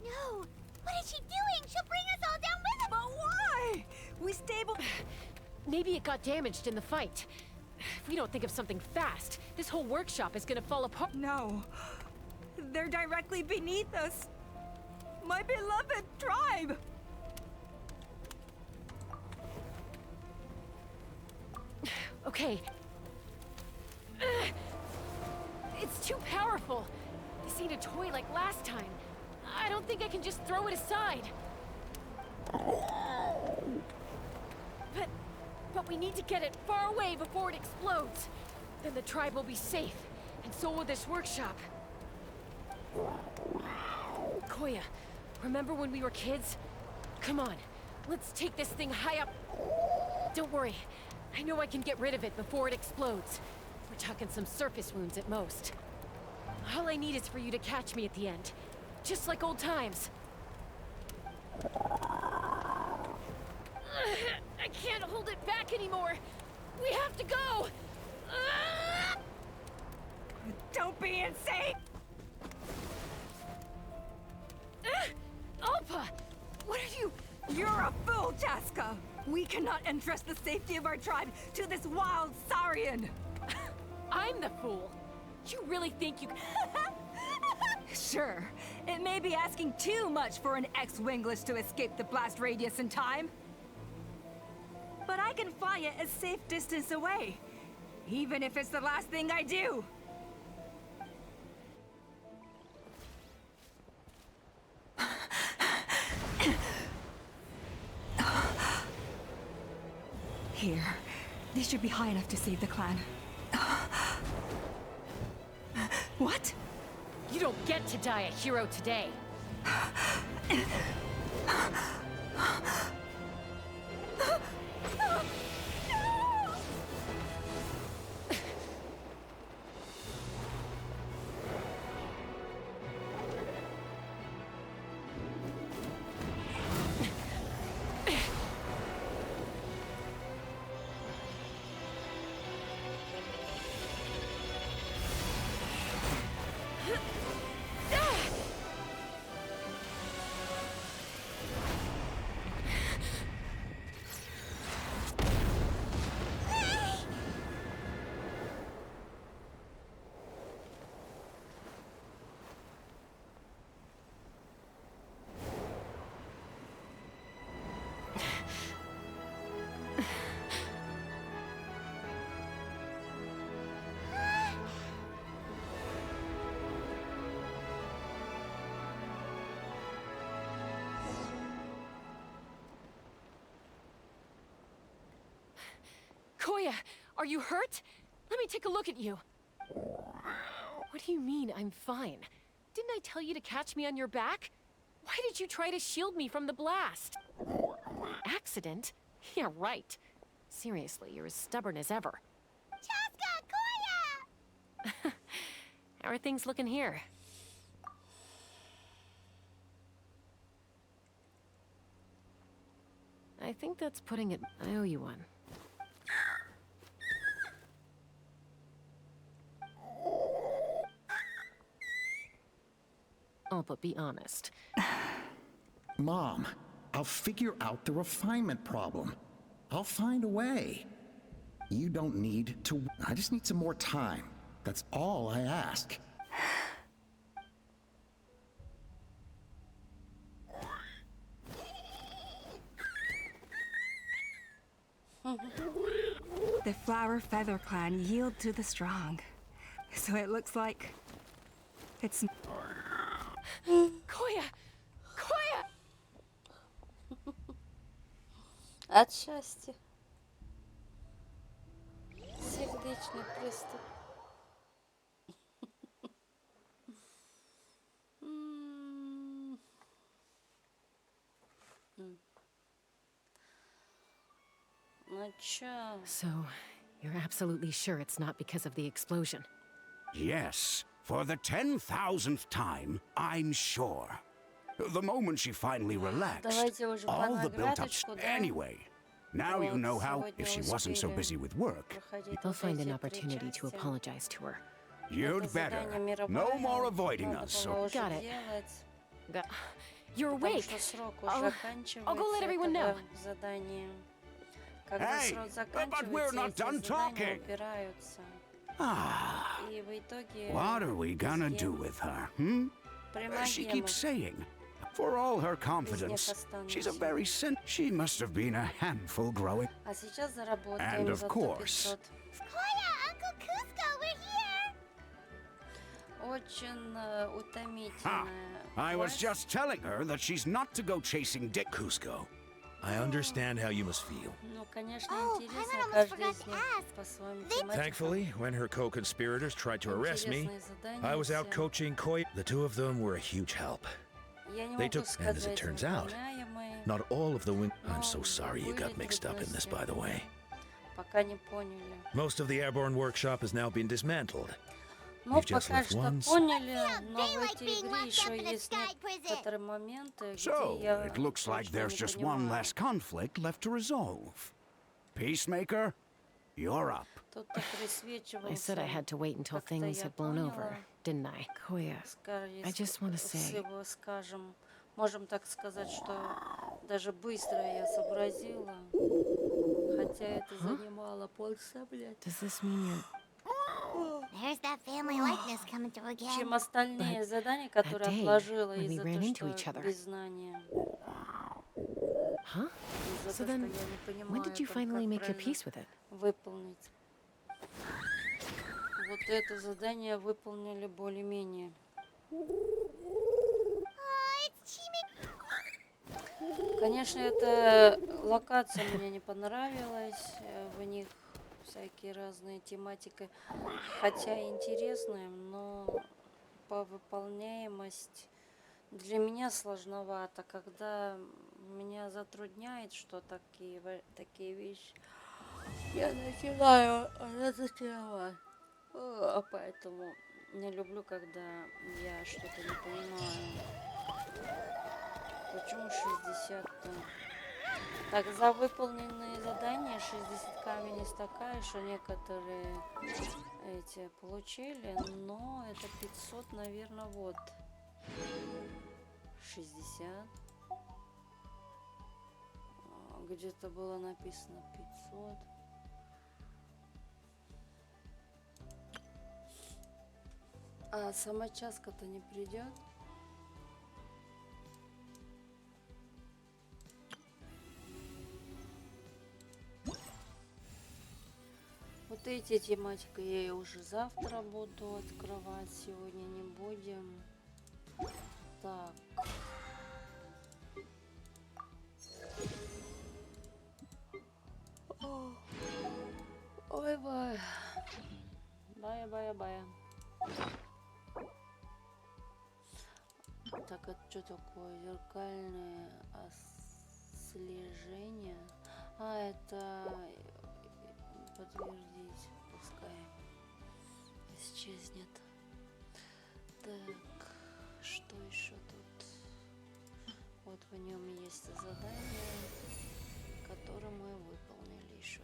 No! What is she doing? She'll bring us all down with her! But why? We stable... Maybe it got damaged in the fight. If we don't think of something fast, this whole workshop is gonna fall apart. No. They're directly beneath us. My beloved tribe! Okay. It's too powerful. This ain't a toy like last time. I don't think I can just throw it aside. But we need to get it far away before it explodes. Then the tribe will be safe, and so will this workshop. Koya, remember when we were kids? Come on, let's take this thing high up. Don't worry, I know I can get rid of it before it explodes. We're talking some surface wounds at most. All I need is for you to catch me at the end, just like old times. I can't hold it back anymore. We have to go. Don't be insane! Alpa, what are you? You're a fool, Chaska! We cannot entrust the safety of our tribe to this wild Saurian! I'm the fool. You really think you... Sure, it may be asking too much for an ex-winglish to escape the blast radius in time. But I can fly it a safe distance away, even if it's the last thing I do. Here, this should be high enough to save the clan. What? You don't get to die a hero today. Koya, are you hurt? Let me take a look at you. What do you mean, I'm fine? Didn't I tell you to catch me on your back? Why did you try to shield me from the blast? Accident? Yeah, right. Seriously, you're as stubborn as ever. Chaska, Koya! How are things looking here? I think that's putting it... I owe you one. Oh, but be honest. Mom, I'll figure out the refinement problem. I'll find a way. You don't need to... I just need some more time. That's all I ask. The Flower Feather clan yield to the strong. So it looks like... it's... Koya! Koya! От счастья. Сердечный приступ. Ну чё? So, you're absolutely sure it's not because of the explosion? Yes, for the 10,000th time, I'm sure. The moment she finally relaxed, Давайте уже по all the built-up... наградочку, да? Anyway, now you Вот, know how, if сегодня she wasn't so успели busy with work, проходить They'll вот find эти an 3 opportunity to части. apologize to her. you'd Это better. задание No мировое, more avoiding надо us. было Or... уже Got it. делать, You're потому awake. что срок I'll уже go let оканчивается everyone know. этого задания. Когда Hey, срок but we're заканчивается, not эти done задания talking. убираются. Ah, И в итоге what are we gonna без do гем- with her, hmm? She keeps Примагемов saying, for all her без них confidence, she's a останемся. very She must have been a handful growing. А сейчас заработаем And of за 100 course. 500. Koya, Uncle Cusco, we're here! Очень Ha! утомительная. I was Quest. just telling her that she's not to go chasing Dick. Cusco, I understand how you must feel. Ну, конечно, Oh, интересно, Paimon almost каждый forgot из to них ask. по-своему Thankfully, when her co-conspirators tried to arrest me, Интересные I was задания out все. coaching Koi. The two of them were a huge help. Я не They могу took, and as it сказать, turns out, выполняемые, not all of the win. I'm но so sorry you got были mixed up in this, by the way. пока не поняли. Most of the airborne workshop has now been dismantled. Ну, We've just пока left что ones. поняли, Yeah, но they в like этой being игре locked еще up in a есть sky prison. некоторые моменты, So, где я it looks like точно there's не just one понимаю. less conflict left to resolve. Peacemaker, you're up. Тут так присвечивался. I said I had to wait until Как-то things я had blown поняла. over, didn't I? Koya, I just want to say... Всего скажем, можем так сказать, что даже быстро я сообразила, хотя это занимало полчаса, блядь. Does this mean you're... There's that family likeness coming through again. Чем остальные задания, которые day, отложила when we из-за ran того, into что each other. без знания. Huh? Из-за So того, then, что я не понимаю, when did you как finally make your правильно peace with it? выполнить. Вот это задание выполнили более-менее. Oh, it's Chimi. Конечно, эта локация мне не понравилась. В них всякие разные тематики, хотя и интересные, но по выполняемость для меня сложновато, когда меня затрудняет, что такие вещи я начинаю разочаровать. Поэтому не люблю, когда я что-то не понимаю. Почему 60-то? Так, за выполненные задания 60 камень из такая, что некоторые эти получили, но это 500, наверное, вот. 60. Где-то было написано 500. А сама часка-то не придет. Вот эти тематики я уже завтра буду открывать, сегодня не будем. Так. Ой. Бая-бая-бая. Так, это что такое? Зеркальное слежение. А, это подтвердить. Пускай исчезнет. Так, что еще тут? Вот в нем есть задание, которое мы выполнили еще.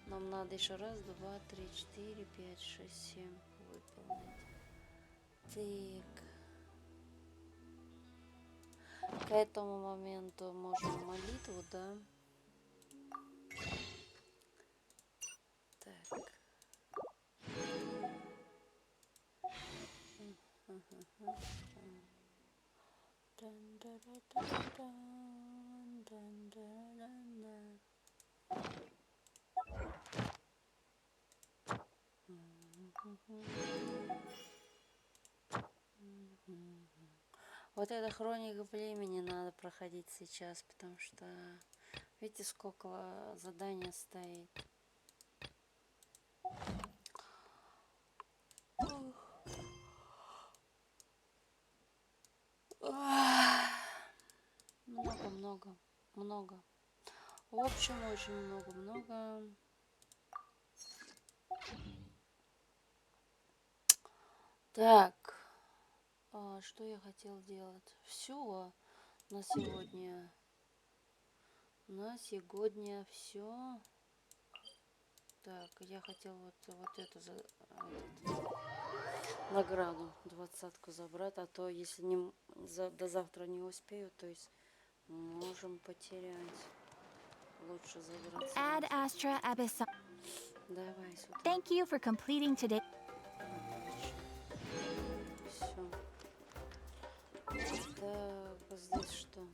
Нам надо еще раз, два, три, четыре, пять, шесть, семь выполнить. Так. К этому моменту можем молитву, да? Так. Вот это хроника времени надо проходить сейчас, потому что видите, сколько заданий стоит. Много. В общем, очень много. Так, что я хотел делать? Все на сегодня. Все. Так, я хотел вот эту награду, 20-ку забрать, а то если до завтра не успею, то есть можем потерять. Лучше забрать. Ad Astra Abyssal. Давай сюда. Thank you for completing today. Все. Так, здесь что?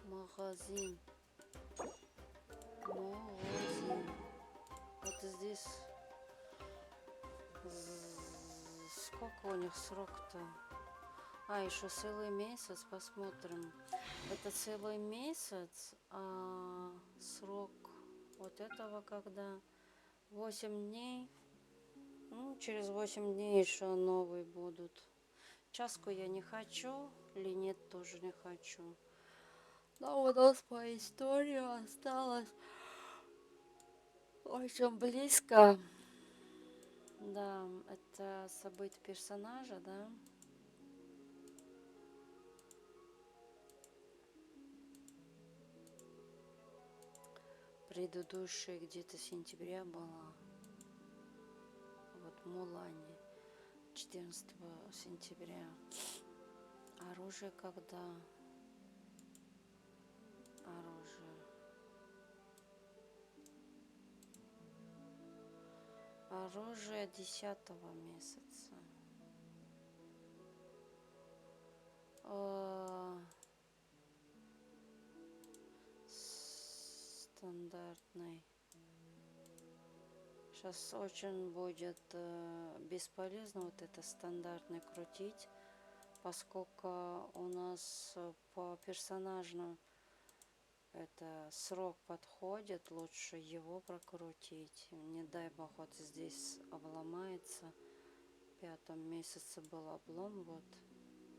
Магазин. Вот здесь сколько у них срок-то? А, еще целый месяц, посмотрим. Это целый месяц, а срок вот этого когда? 8 дней. Ну, через 8 дней еще новые будут. Часку я не хочу, линет тоже не хочу. Но у нас по истории осталось очень близко. Да, это событие персонажа, да. Предыдущая где-то сентября была. Вот Мулане. 14 сентября. Оружие когда? Оружие 10 месяца. Стандартный. Сейчас очень будет бесполезно вот это стандартный крутить, поскольку у нас по персонажным это срок подходит, лучше его прокрутить. Не дай бог вот здесь обломается. В 5 месяце был облом, вот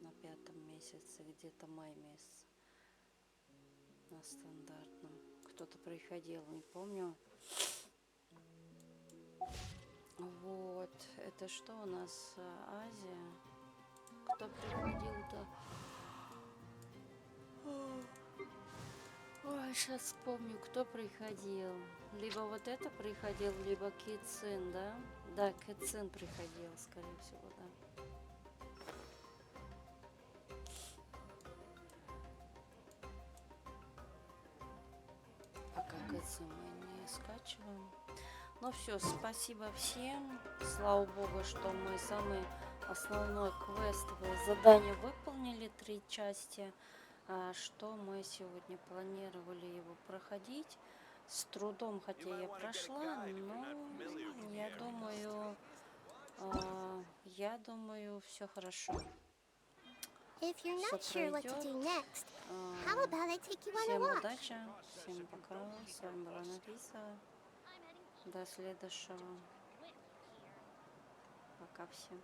на 5 месяце, где-то май месяц. На стандартном. Кто-то приходил, не помню. Вот, это что у нас? Азия. Кто приходил-то? Ой, сейчас вспомню, кто приходил. Либо вот это приходил, либо Китсин, да? Да, Китсин приходил, скорее всего, да. Пока Китсин мы не скачиваем. Ну все, спасибо всем. Слава богу, что мы самый основной квестовое задание выполнили, 3 части. Что мы сегодня планировали его проходить. С трудом, хотя я прошла, но Я думаю, все хорошо. If you're Всё not sure what to do пройдет. next, how about I take you on a Всем walk? удачи, всем пока. С вами была Нафиса. До следующего. Пока всем.